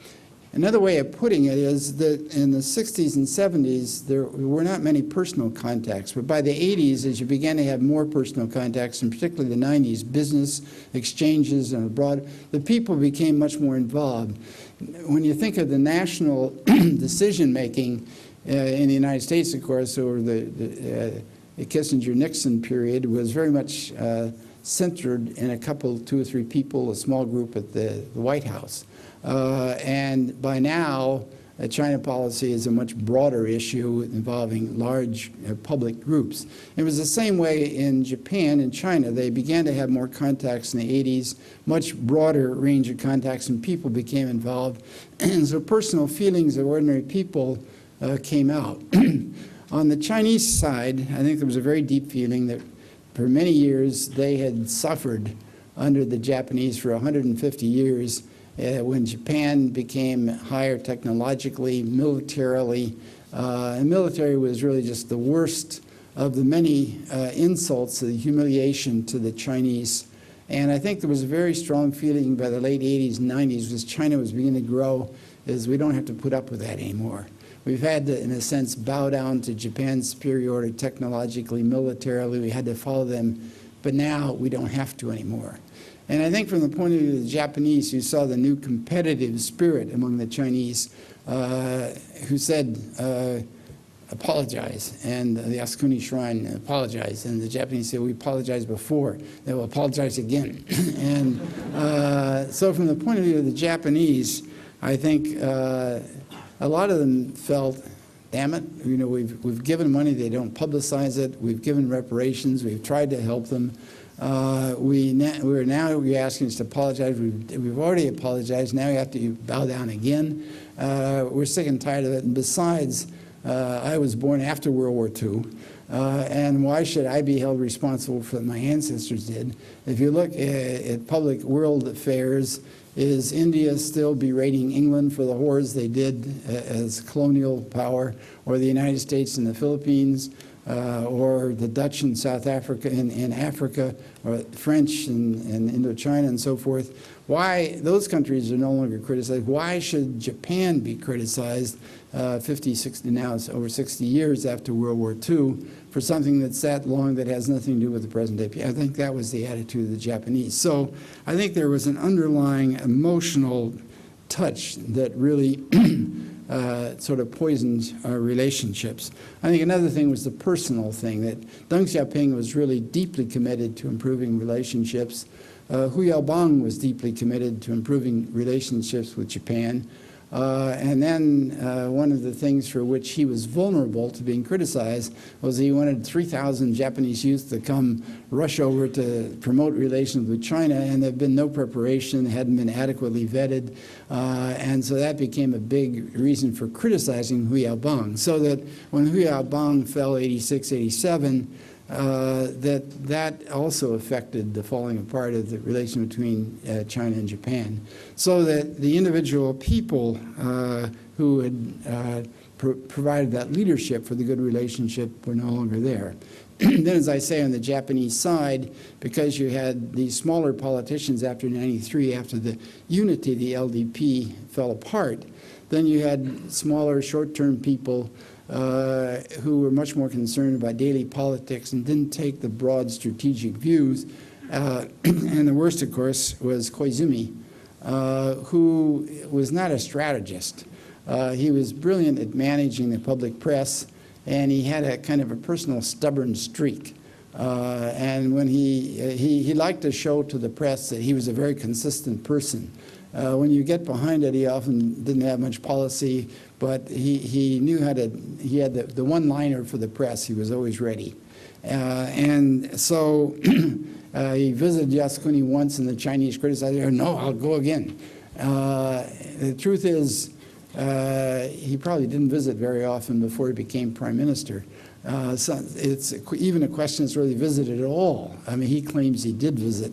C: Another way of putting it is that in the 60s and 70s, there were not many personal contacts. But by the 80s, as you began to have more personal contacts, and particularly the 90s, business exchanges and abroad, the people became much more involved. When you think of the national decision-making in the United States, of course, over the Kissinger-Nixon period, was very much centered in a couple, 2 or 3 people, a small group at the White House. And by now, China policy is a much broader issue involving large public groups. It was the same way in Japan and China. They began to have more contacts in the 80s, much broader range of contacts, and people became involved. And so personal feelings of ordinary people came out. On the Chinese side, I think there was a very deep feeling that for many years they had suffered under the Japanese for 150 years. When Japan became higher technologically, militarily, and military was really just the worst of the many insults, the humiliation to the Chinese. And I think there was a very strong feeling by the late 80s and 90s as China was beginning to grow, is we don't have to put up with that anymore. We've had to, in a sense, bow down to Japan's superiority technologically, militarily. We had to follow them, but now we don't have to anymore. And I think from the point of view of the Japanese, you saw the new competitive spirit among the Chinese who said, apologize. And the Asukuni Shrine apologized. And the Japanese said, we apologized before. They will apologize again. And so from the point of view of the Japanese, I think a lot of them felt, damn it, you know, we've given money, they don't publicize it. We've given reparations. We've tried to help them. You're asking us to apologize. We've already apologized. Now we have to bow down again. We're sick and tired of it. And besides, I was born after World War II, and why should I be held responsible for what my ancestors did? If you look at public world affairs, is India still berating England for the horrors they did as colonial power, or the United States and the Philippines? Or the Dutch in South Africa, in Africa, or French in Indochina and so forth. Why those countries are no longer criticized? Why should Japan be criticized 50, 60, now it's over 60 years after World War II for something that's that long that has nothing to do with the present day? I think that was the attitude of the Japanese. So I think there was an underlying emotional touch that really sort of poisoned our relationships. I think another thing was the personal thing, that Deng Xiaoping was really deeply committed to improving relationships. Hu Yaobang was deeply committed to improving relationships with Japan. And then one of the things for which he was vulnerable to being criticized was he wanted 3,000 Japanese youth to come rush over to promote relations with China, and there had been no preparation, hadn't been adequately vetted, and so that became a big reason for criticizing Hu Yaobang. So that when Hu Yaobang fell 86, 87, that also affected the falling apart of the relation between China and Japan. So that the individual people who had provided that leadership for the good relationship were no longer there. Then, as I say, on the Japanese side, because you had these smaller politicians after '93, after the unity of the LDP fell apart, then you had smaller short-term people who were much more concerned about daily politics and didn't take the broad strategic views. And the worst, of course, was Koizumi, who was not a strategist. He was brilliant at managing the public press, and he had a kind of a personal stubborn streak. And when he liked to show to the press that he was a very consistent person. When you get behind it, he often didn't have much policy, but he knew how to, he had the one-liner for the press. He was always ready. And so he visited Yasukuni once, and the Chinese criticized him. No, I'll go again. The truth is, he probably didn't visit very often before he became prime minister. So it's even a question that's really visited at all. I mean, he claims he did visit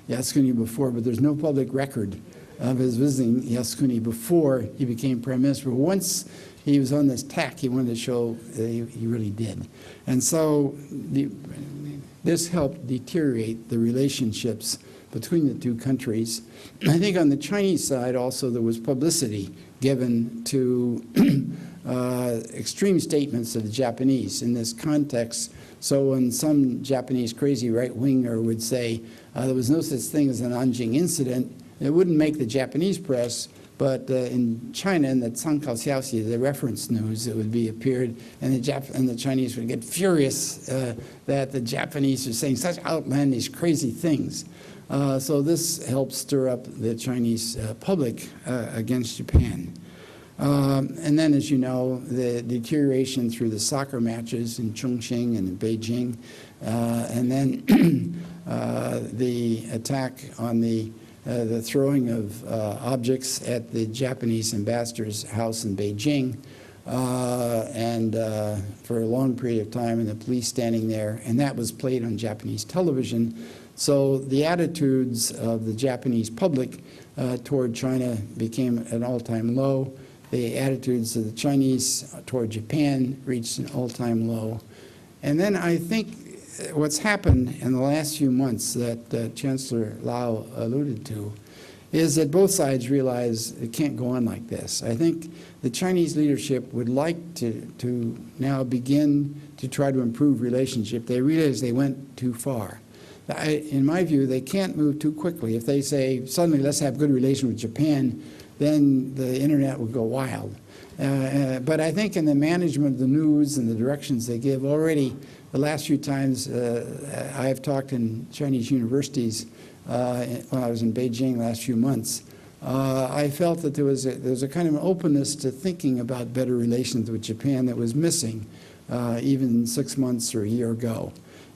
C: Yasukuni before, but there's no public record of his visiting Yasukuni before he became prime minister. But once he was on this tack, he wanted to show that he really did. And so this helped deteriorate the relationships between the two countries. I think on the Chinese side also there was publicity given to extreme statements of the Japanese in this context. So when some Japanese crazy right-winger would say there was no such thing as an Nanjing incident, it wouldn't make the Japanese press, but in China, in the Cancaoxiaoxi, the reference news, it would be appeared, and the Chinese would get furious that the Japanese are saying such outlandish, crazy things. So this helped stir up the Chinese public against Japan. And then, as you know, the deterioration through the soccer matches in Chongqing and in Beijing, and then the attack on the throwing of objects at the Japanese ambassador's house in Beijing, and for a long period of time, and the police standing there, and that was played on Japanese television. So the attitudes of the Japanese public toward China became an all-time low. The attitudes of the Chinese toward Japan reached an all-time low. And then I think what's happened in the last few months that Chancellor Lau alluded to is that both sides realize it can't go on like this. I think the Chinese leadership would like to now begin to try to improve relationship. They realize they went too far. In my view, they can't move too quickly. If they say, suddenly let's have good relations with Japan, then the internet would go wild. But I think in the management of the news and the directions they give already, the last few times I've talked in Chinese universities when I was in Beijing the last few months, I felt that there was a kind of an openness to thinking about better relations with Japan that was missing even 6 months or a year ago.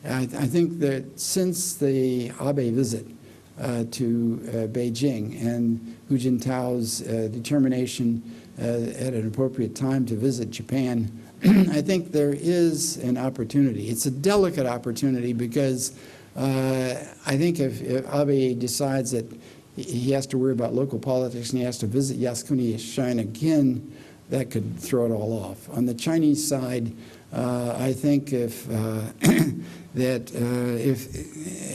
C: I think that since the Abe visit to Beijing and Hu Jintao's determination at an appropriate time to visit Japan, I think there is an opportunity. It's a delicate opportunity because I think if Abe decides that he has to worry about local politics and he has to visit Yasukuni Shrine again, that could throw it all off. On the Chinese side, I think if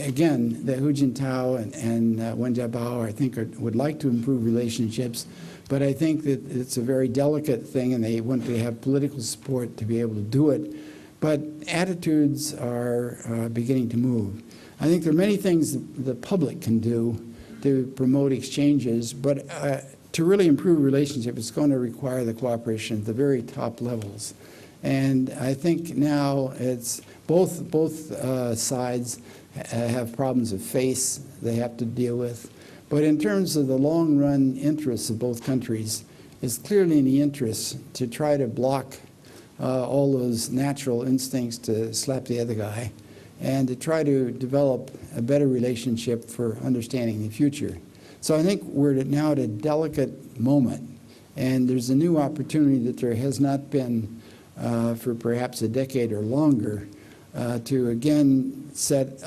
C: again, the Hu Jintao and Wen Jiabao, I think, would like to improve relationships, but I think that it's a very delicate thing, and they want to have political support to be able to do it. But attitudes are beginning to move. I think there are many things the public can do to promote exchanges, but to really improve relationship, it's going to require the cooperation at the very top levels. And I think now it's both sides have problems of face they have to deal with. But in terms of the long-run interests of both countries, it's clearly in the interest to try to block all those natural instincts to slap the other guy and to try to develop a better relationship for understanding the future. So I think we're now at a delicate moment, and there's a new opportunity that there has not been for perhaps a decade or longer to again set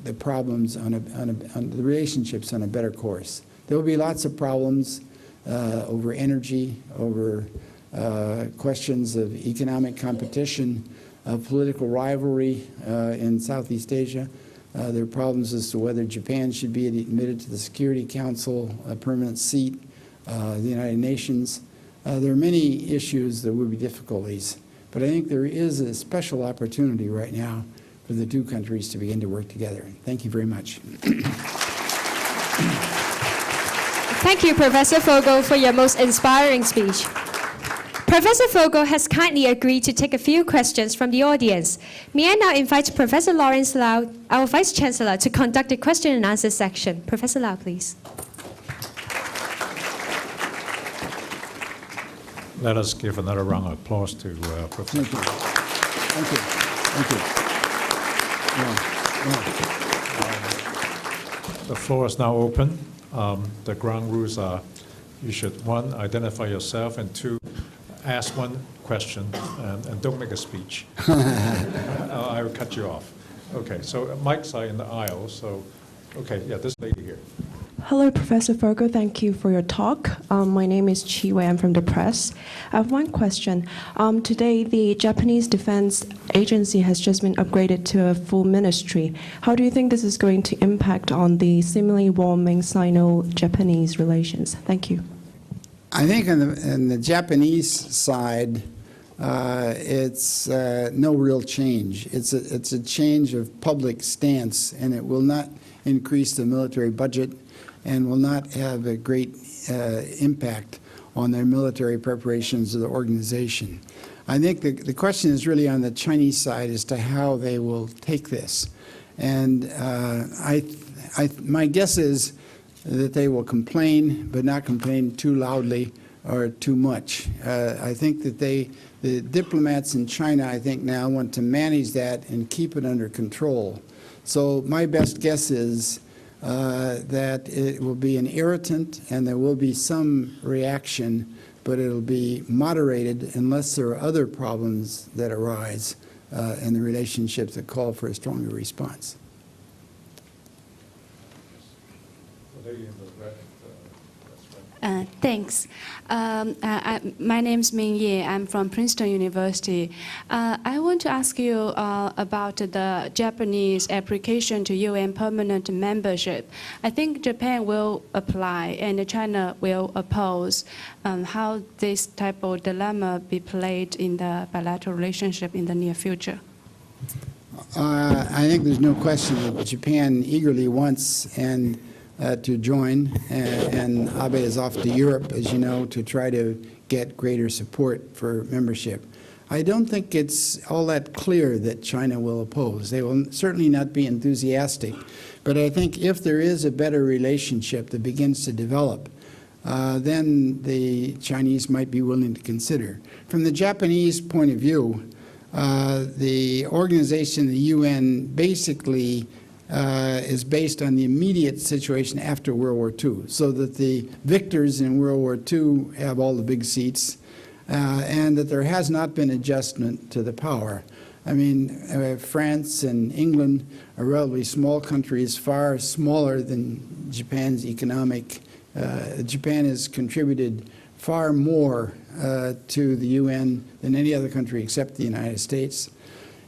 C: the problems on the relationships on a better course. There will be lots of problems over energy, over questions of economic competition, political rivalry in Southeast Asia. There are problems as to whether Japan should be admitted to the Security Council, a permanent seat, the United Nations. There are many issues that would be difficulties. But I think there is a special opportunity right now for the two countries to begin to work together. Thank you very much.
A: Thank you, Professor Vogel, for your most inspiring speech. Professor Vogel has kindly agreed to take a few questions from the audience. May I now invite Professor Lawrence Lau, our Vice Chancellor, to conduct the question and answer section. Professor Lau, please.
B: Let us give another round of applause to Professor.
C: Thank you. Thank you. Thank you.
B: The floor is now open. The ground rules are you should, one, identify yourself, and two, ask one question and don't make a speech. I will cut you off. Okay, so mics are in the aisle, so, okay, yeah, this lady here.
D: Hello, Professor Vogel. Thank you for your talk. My name is Chi Wei. I'm from the press. I have one question. Today, the Japanese Defense Agency has just been upgraded to a full ministry. How do you think this is going to impact on the seemingly warming Sino-Japanese relations? Thank you.
C: I think on the Japanese side, it's no real change. It's a change of public stance, and it will not increase the military budget and will not have a great impact on their military preparations of the organization. I think the question is really on the Chinese side as to how they will take this. And my guess is that they will complain, but not complain too loudly or too much. I think that the diplomats in China, I think now want to manage that and keep it under control. So my best guess is that it will be an irritant and there will be some reaction, but it'll be moderated unless there are other problems that arise in the relationships that call for a stronger response.
E: Thanks. My name is Ming Ye. I'm from Princeton University. I want to ask you about the Japanese application to UN permanent membership. I think Japan will apply and China will oppose. How this type of dilemma be played in the bilateral relationship in the near future?
C: I think there's no question that Japan eagerly wants to join, and Abe is off to Europe, as you know, to try to get greater support for membership. I don't think it's all that clear that China will oppose. They will certainly not be enthusiastic, but I think if there is a better relationship that begins to develop, then the Chinese might be willing to consider. From the Japanese point of view, the organization, the UN, basically is based on the immediate situation after World War II, so that the victors in World War II have all the big seats, and that there has not been adjustment to the power. I mean, France and England are relatively small countries, far smaller than Japan's economic. Japan has contributed far more to the UN than any other country except the United States.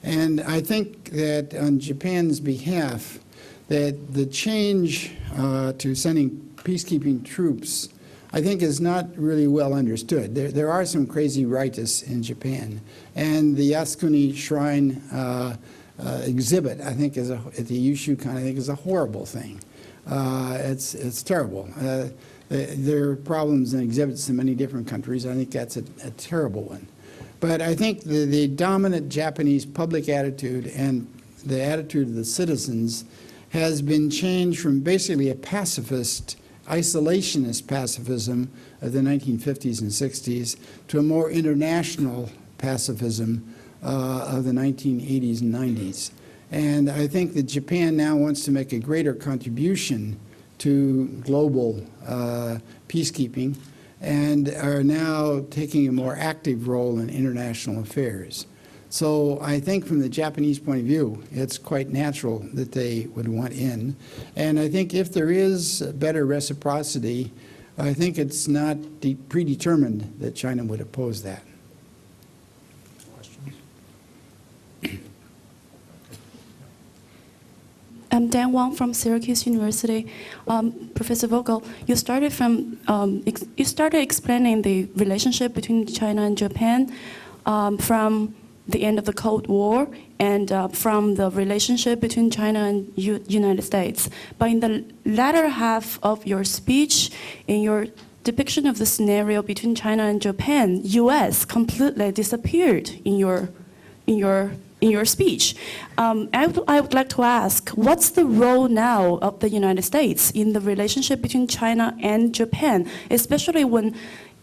C: And I think that on Japan's behalf, that the change to sending peacekeeping troops, I think, is not really well understood. There are some crazy rightists in Japan, and the Yasukuni Shrine exhibit, I think, at the Yushukan, I think, is a horrible thing. It's terrible. There are problems in exhibits in many different countries. I think that's a terrible one. But I think the dominant Japanese public attitude and the attitude of the citizens has been changed from basically a pacifist, isolationist pacifism of the 1950s and 60s to a more international pacifism of the 1980s and 90s. And I think that Japan now wants to make a greater contribution to global peacekeeping, and are now taking a more active role in international affairs. So I think from the Japanese point of view, it's quite natural that they would want in. And I think if there is better reciprocity, I think it's not predetermined that China would oppose that.
B: Questions?
F: I'm Dan Wang from Syracuse University. Professor Vogel, you started explaining the relationship between China and Japan from the end of the Cold War and from the relationship between China and United States. But in the latter half of your speech, in your depiction of the scenario between China and Japan, U.S. completely disappeared in your speech. I would like to ask, what's the role now of the United States in the relationship between China and Japan, especially when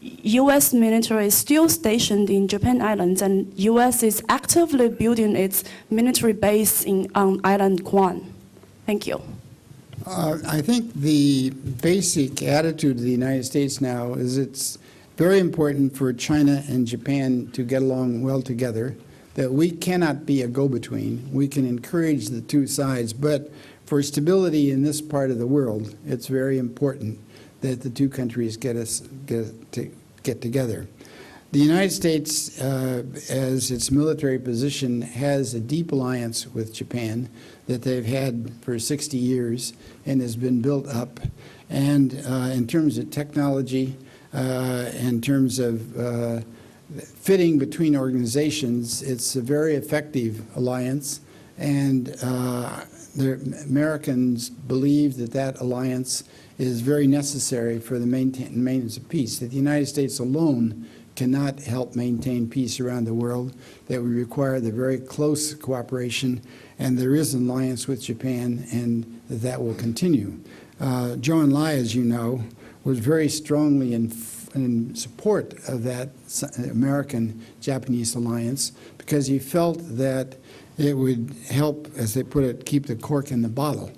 F: U.S. military is still stationed in Japan Islands, and U.S. is actively building its military base on island Guam. Thank you.
C: I think the basic attitude of the United States now is it's very important for China and Japan to get along well together, that we cannot be a go-between. We can encourage the two sides, but for stability in this part of the world, it's very important that the two countries get together. The United States, as its military position, has a deep alliance with Japan that they've had for 60 years and has been built up. And in terms of technology, in terms of fitting between organizations, it's a very effective alliance. And the Americans believe that that alliance is very necessary for the maintenance of peace, that the United States alone cannot help maintain peace around the world, that we require the very close cooperation, and there is an alliance with Japan, and that will continue. Zhou Enlai, as you know, was very strongly in support of that American-Japanese alliance because he felt that it would help, as they put it, keep the cork in the bottle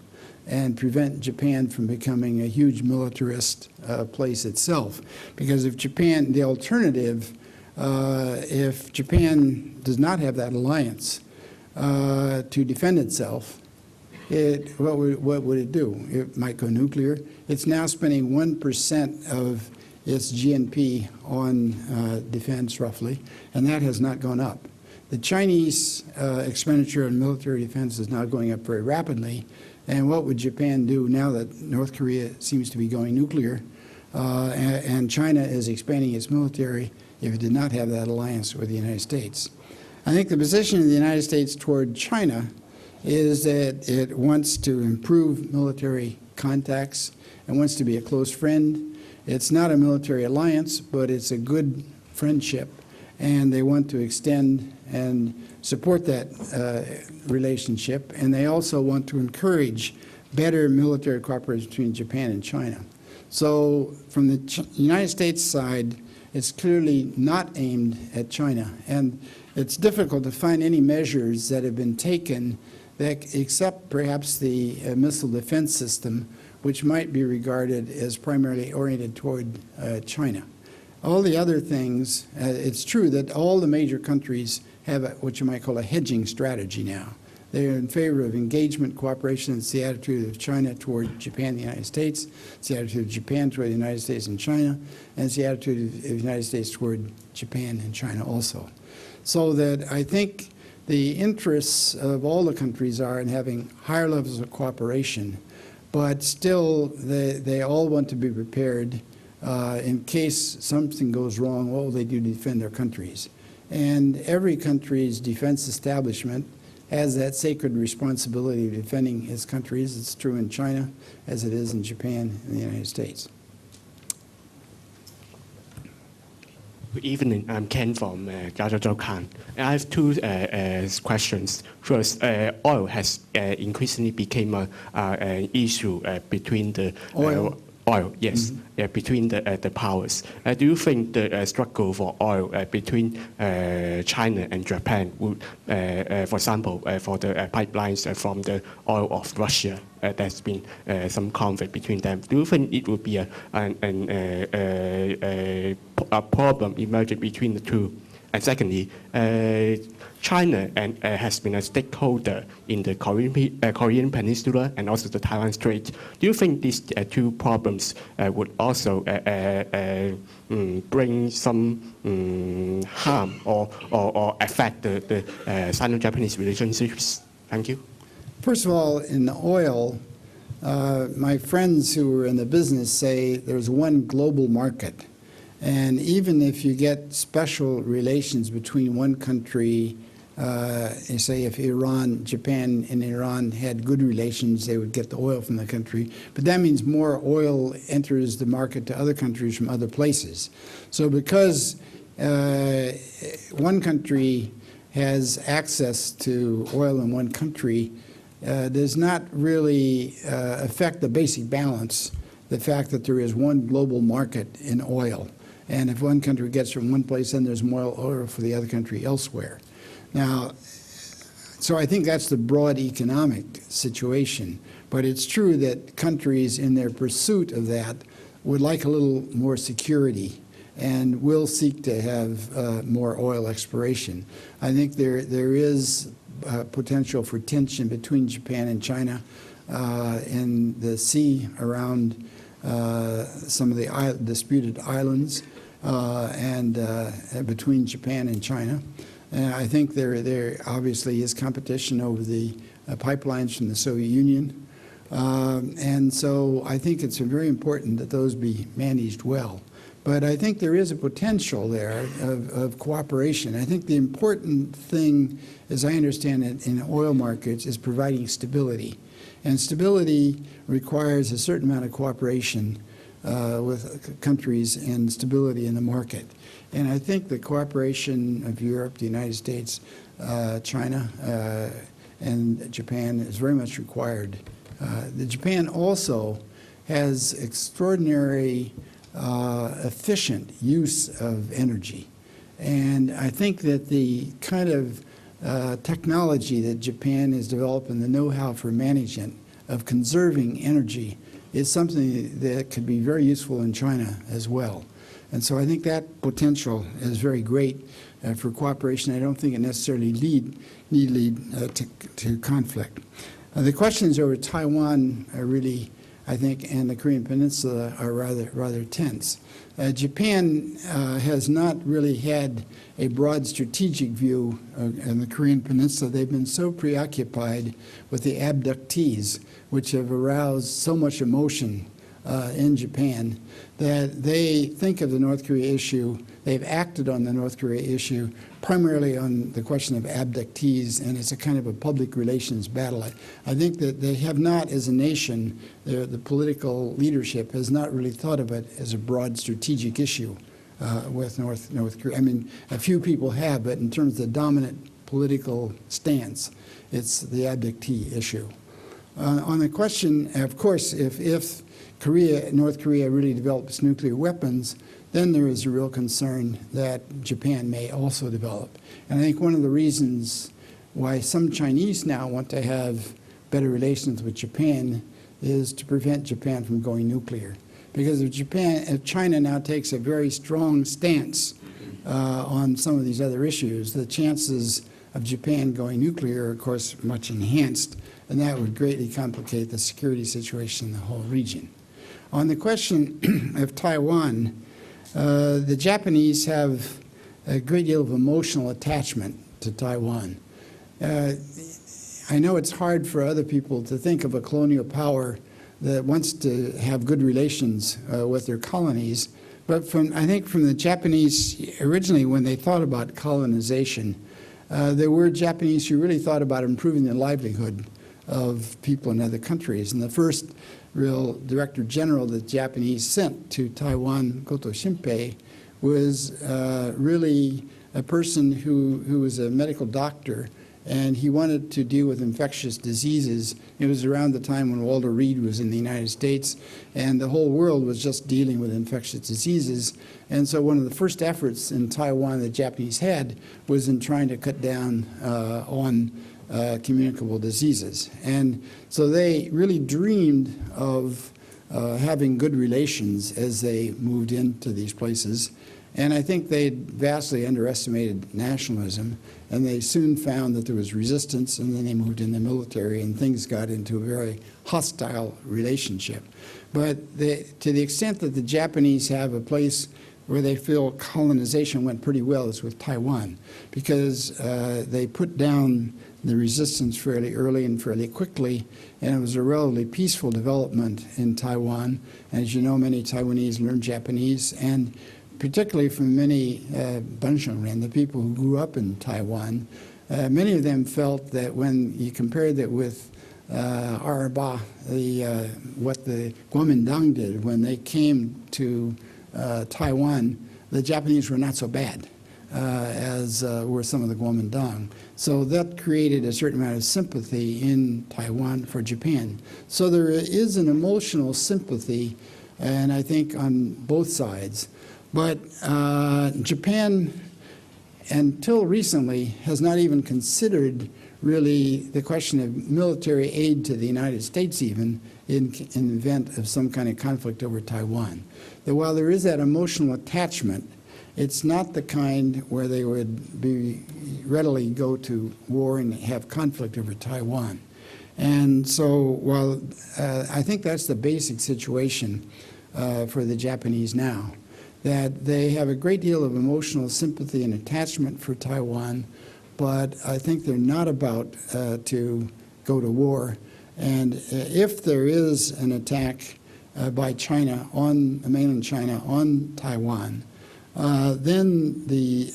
C: and prevent Japan from becoming a huge militarist place itself. Because if Japan, the alternative, if Japan does not have that alliance to defend itself, what would it do? It might go nuclear. It's now spending 1% of its GNP on defense, roughly, and that has not gone up. The Chinese expenditure on military defense is now going up very rapidly. And what would Japan do now that North Korea seems to be going nuclear and China is expanding its military if it did not have that alliance with the United States? I think the position of the United States toward China is that it wants to improve military contacts and wants to be a close friend. It's not a military alliance, but it's a good friendship, and they want to extend and support that relationship, and they also want to encourage better military cooperation between Japan and China. So from the United States side, it's clearly not aimed at China, and it's difficult to find any measures that have been taken that, except perhaps the missile defense system, which might be regarded as primarily oriented toward China. All the other things, it's true that all the major countries have what you might call a hedging strategy now. They're in favor of engagement, cooperation. It's the attitude of China toward Japan and the United States. It's the attitude of Japan toward the United States and China. And it's the attitude of the United States toward Japan and China also. So that I think the interests of all the countries are in having higher levels of cooperation, but still they all want to be prepared in case something goes wrong. What will they do to defend their countries? And every country's defense establishment has that sacred responsibility of defending its countries. It's true in China as it is in Japan and the United States.
G: Good evening. I'm Ken from Zhou. I have two questions. First, oil has increasingly become an issue between the oil, yes, between the powers. Do you think the struggle for oil between China and Japan would, for example, for the pipelines from the oil of Russia, there's been some conflict between them. Do you think it would be a problem emerging between the two? And secondly, China has been a stakeholder in the Korean Peninsula and also the Taiwan Strait. Do you think these two problems would also bring some harm or affect the Sino-Japanese relationships? Thank you.
C: First of all, in oil, my friends who are in the business say there's one global market. And even if you get special relations between one country, say if Japan and Iran had good relations, they would get the oil from the country. But that means more oil enters the market to other countries from other places. So because one country has access to oil in one country, does not really affect the basic balance, the fact that there is one global market in oil. And if one country gets from one place, then there's more oil for the other country elsewhere. Now, so I think that's the broad economic situation. But it's true that countries in their pursuit of that would like a little more security and will seek to have more oil exploration. I think there is potential for tension between Japan and China in the sea around some of the disputed islands and between Japan and China. And I think there obviously is competition over the pipelines from the Soviet Union. And so I think it's very important that those be managed well. But I think there is a potential there of cooperation. I think the important thing, as I understand it, in oil markets is providing stability. And stability requires a certain amount of cooperation with countries and stability in the market. And I think the cooperation of Europe, the United States, China, and Japan is very much required. Japan also has extraordinary efficient use of energy. And I think that the kind of technology that Japan has developed and the know-how for management of conserving energy is something that could be very useful in China as well. And so I think that potential is very great for cooperation. I don't think it necessarily need lead to conflict. The questions over Taiwan are really, I think, and the Korean Peninsula are rather tense. Japan has not really had a broad strategic view in the Korean Peninsula. They've been so preoccupied with the abductees, which have aroused so much emotion in Japan, that they think of the North Korea issue, they've acted on the North Korea issue primarily on the question of abductees, and it's a kind of a public relations battle. I think that they have not, as a nation, the political leadership has not really thought of it as a broad strategic issue with North Korea. I mean, a few people have, but in terms of the dominant political stance, it's the abductee issue. On the question, of course, if North Korea really develops nuclear weapons, then there is a real concern that Japan may also develop. And I think one of the reasons why some Chinese now want to have better relations with Japan is to prevent Japan from going nuclear. Because if China now takes a very strong stance on some of these other issues, the chances of Japan going nuclear are, of course, much enhanced, and that would greatly complicate the security situation in the whole region. On the question of Taiwan, the Japanese have a great deal of emotional attachment to Taiwan. I know it's hard for other people to think of a colonial power that wants to have good relations with their colonies, but I think from the Japanese, originally when they thought about colonization, there were Japanese who really thought about improving the livelihood of people in other countries. And the first real director general that the Japanese sent to Taiwan, Goto Shinpei, was really a person who was a medical doctor, and he wanted to deal with infectious diseases. It was around the time when Walter Reed was in the United States, and the whole world was just dealing with infectious diseases. And so one of the first efforts in Taiwan the Japanese had was in trying to cut down on communicable diseases. And so they really dreamed of having good relations as they moved into these places. And I think they vastly underestimated nationalism, and they soon found that there was resistance, and then they moved in the military, and things got into a very hostile relationship. But to the extent that the Japanese have a place where they feel colonization went pretty well is with Taiwan, because they put down the resistance fairly early and fairly quickly, and it was a relatively peaceful development in Taiwan. As you know, many Taiwanese learned Japanese, and particularly from many Banshangren, the people who grew up in Taiwan, many of them felt that when you compared it with Araba, what the Kuomintang did when they came to Taiwan, the Japanese were not so bad as were some of the Kuomintang. So that created a certain amount of sympathy in Taiwan for Japan. So there is an emotional sympathy, and I think on both sides. But Japan, until recently, has not even considered really the question of military aid to the United States even in the event of some kind of conflict over Taiwan. That while there is that emotional attachment, it's not the kind where they would be readily go to war and have conflict over Taiwan. And so while I think that's the basic situation for the Japanese now, that they have a great deal of emotional sympathy and attachment for Taiwan, but I think they're not about to go to war. And if there is an attack by China on mainland China on Taiwan, then the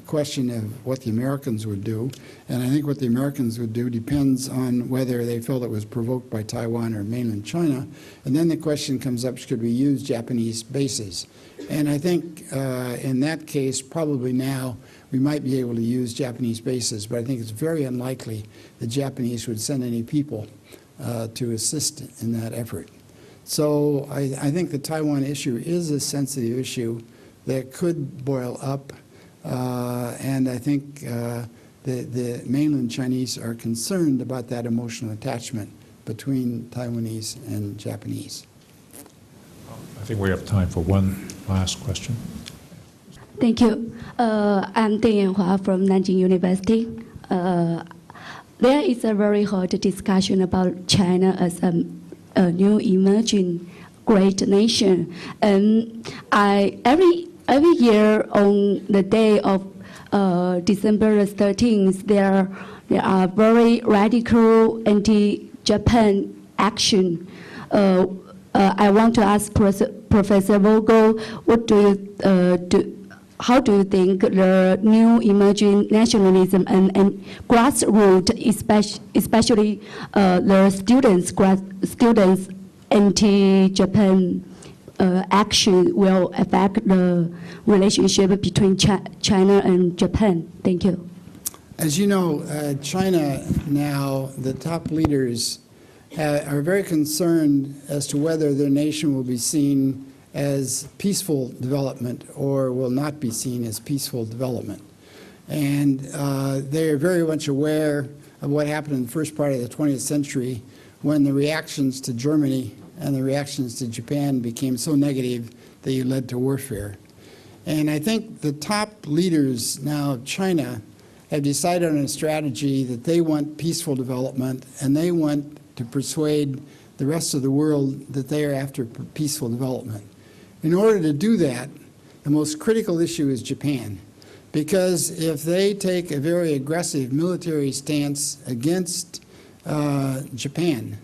C: question of what the Americans would do, and I think what the Americans would do depends on whether they felt it was provoked by Taiwan or mainland China. And then the question comes up, should we use Japanese bases? And I think in that case, probably now, we might be able to use Japanese bases, but I think it's very unlikely the Japanese would send any people to assist in that effort. So I think the Taiwan issue is a sensitive issue that could boil up, and I think the mainland Chinese are concerned about that emotional attachment between Taiwanese and Japanese.
B: I think we have time for one last question.
H: Thank you. I'm Deng Yanhua from Nanjing University. There is a very hot discussion about China as a new emerging great nation. And every year on the day of December 13th, there are very radical anti-Japan action. I want to ask Professor Vogel, what do you how do you think the new emerging nationalism and grassroots, especially the students anti-Japan action will affect the relationship between China and Japan? Thank you.
C: As you know, China now, the top leaders are very concerned as to whether their nation will be seen as peaceful development or will not be seen as peaceful development. And they are very much aware of what happened in the first part of the 20th century when the reactions to Germany and the reactions to Japan became so negative that it led to warfare. And I think the top leaders now of China have decided on a strategy that they want peaceful development and they want to persuade the rest of the world that they are after peaceful development. In order to do that, the most critical issue is Japan, because if they take a very aggressive military stance against Japan,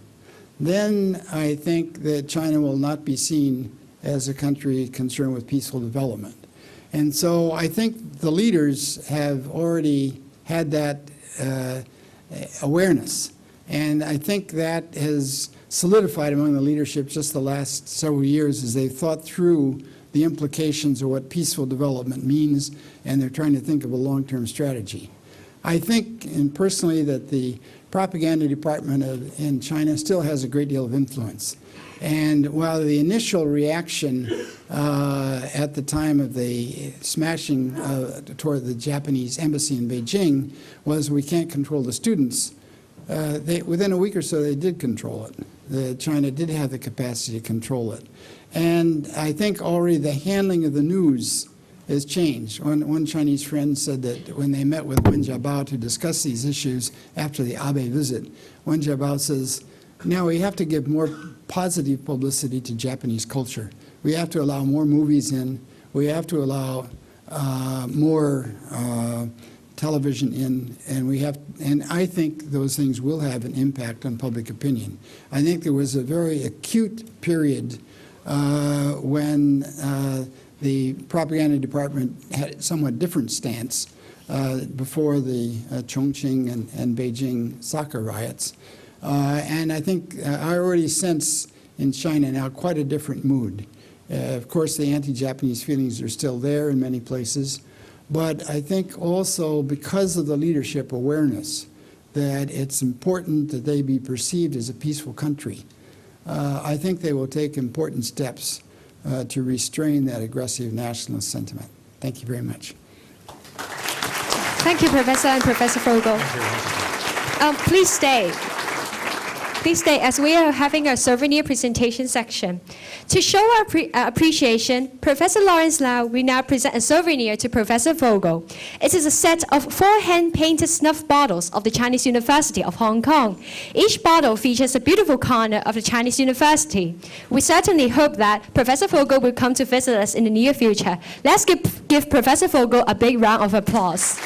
C: then I think that China will not be seen as a country concerned with peaceful development. And so I think the leaders have already had that awareness. And I think that has solidified among the leadership just the last several years as they've thought through the implications of what peaceful development means, and they're trying to think of a long-term strategy. I think, and personally, that the propaganda department in China still has a great deal of influence. And while the initial reaction at the time of the smashing toward the Japanese embassy in Beijing was we can't control the students, within a week or so they did control it. China did have the capacity to control it. And I think already the handling of the news has changed. One Chinese friend said that when they met with Wen Jiabao to discuss these issues after the Abe visit, Wen Jiabao says, now we have to give more positive publicity to Japanese culture. We have to allow more movies in. We have to allow more television in, and I think those things will have an impact on public opinion. I think there was a very acute period when the propaganda department had a somewhat different stance before the Chongqing and Beijing soccer riots. And I think I already sense in China now quite a different mood. Of course, the anti-Japanese feelings are still there in many places. But I think also because of the leadership awareness that it's important that they be perceived as a peaceful country, I think they will take important steps to restrain that aggressive nationalist sentiment. Thank you very much.
A: Thank you, Professor and Professor Vogel. Please stay. Please stay as we are having a souvenir presentation section. To show our appreciation, Professor Lawrence Lau will now present a souvenir to Professor Vogel. It is a set of 4 hand-painted snuff bottles of the Chinese University of Hong Kong. Each bottle features a beautiful corner of the Chinese University. We certainly hope that Professor Vogel will come to visit us in the near future. Let's give Professor Vogel a big round of applause.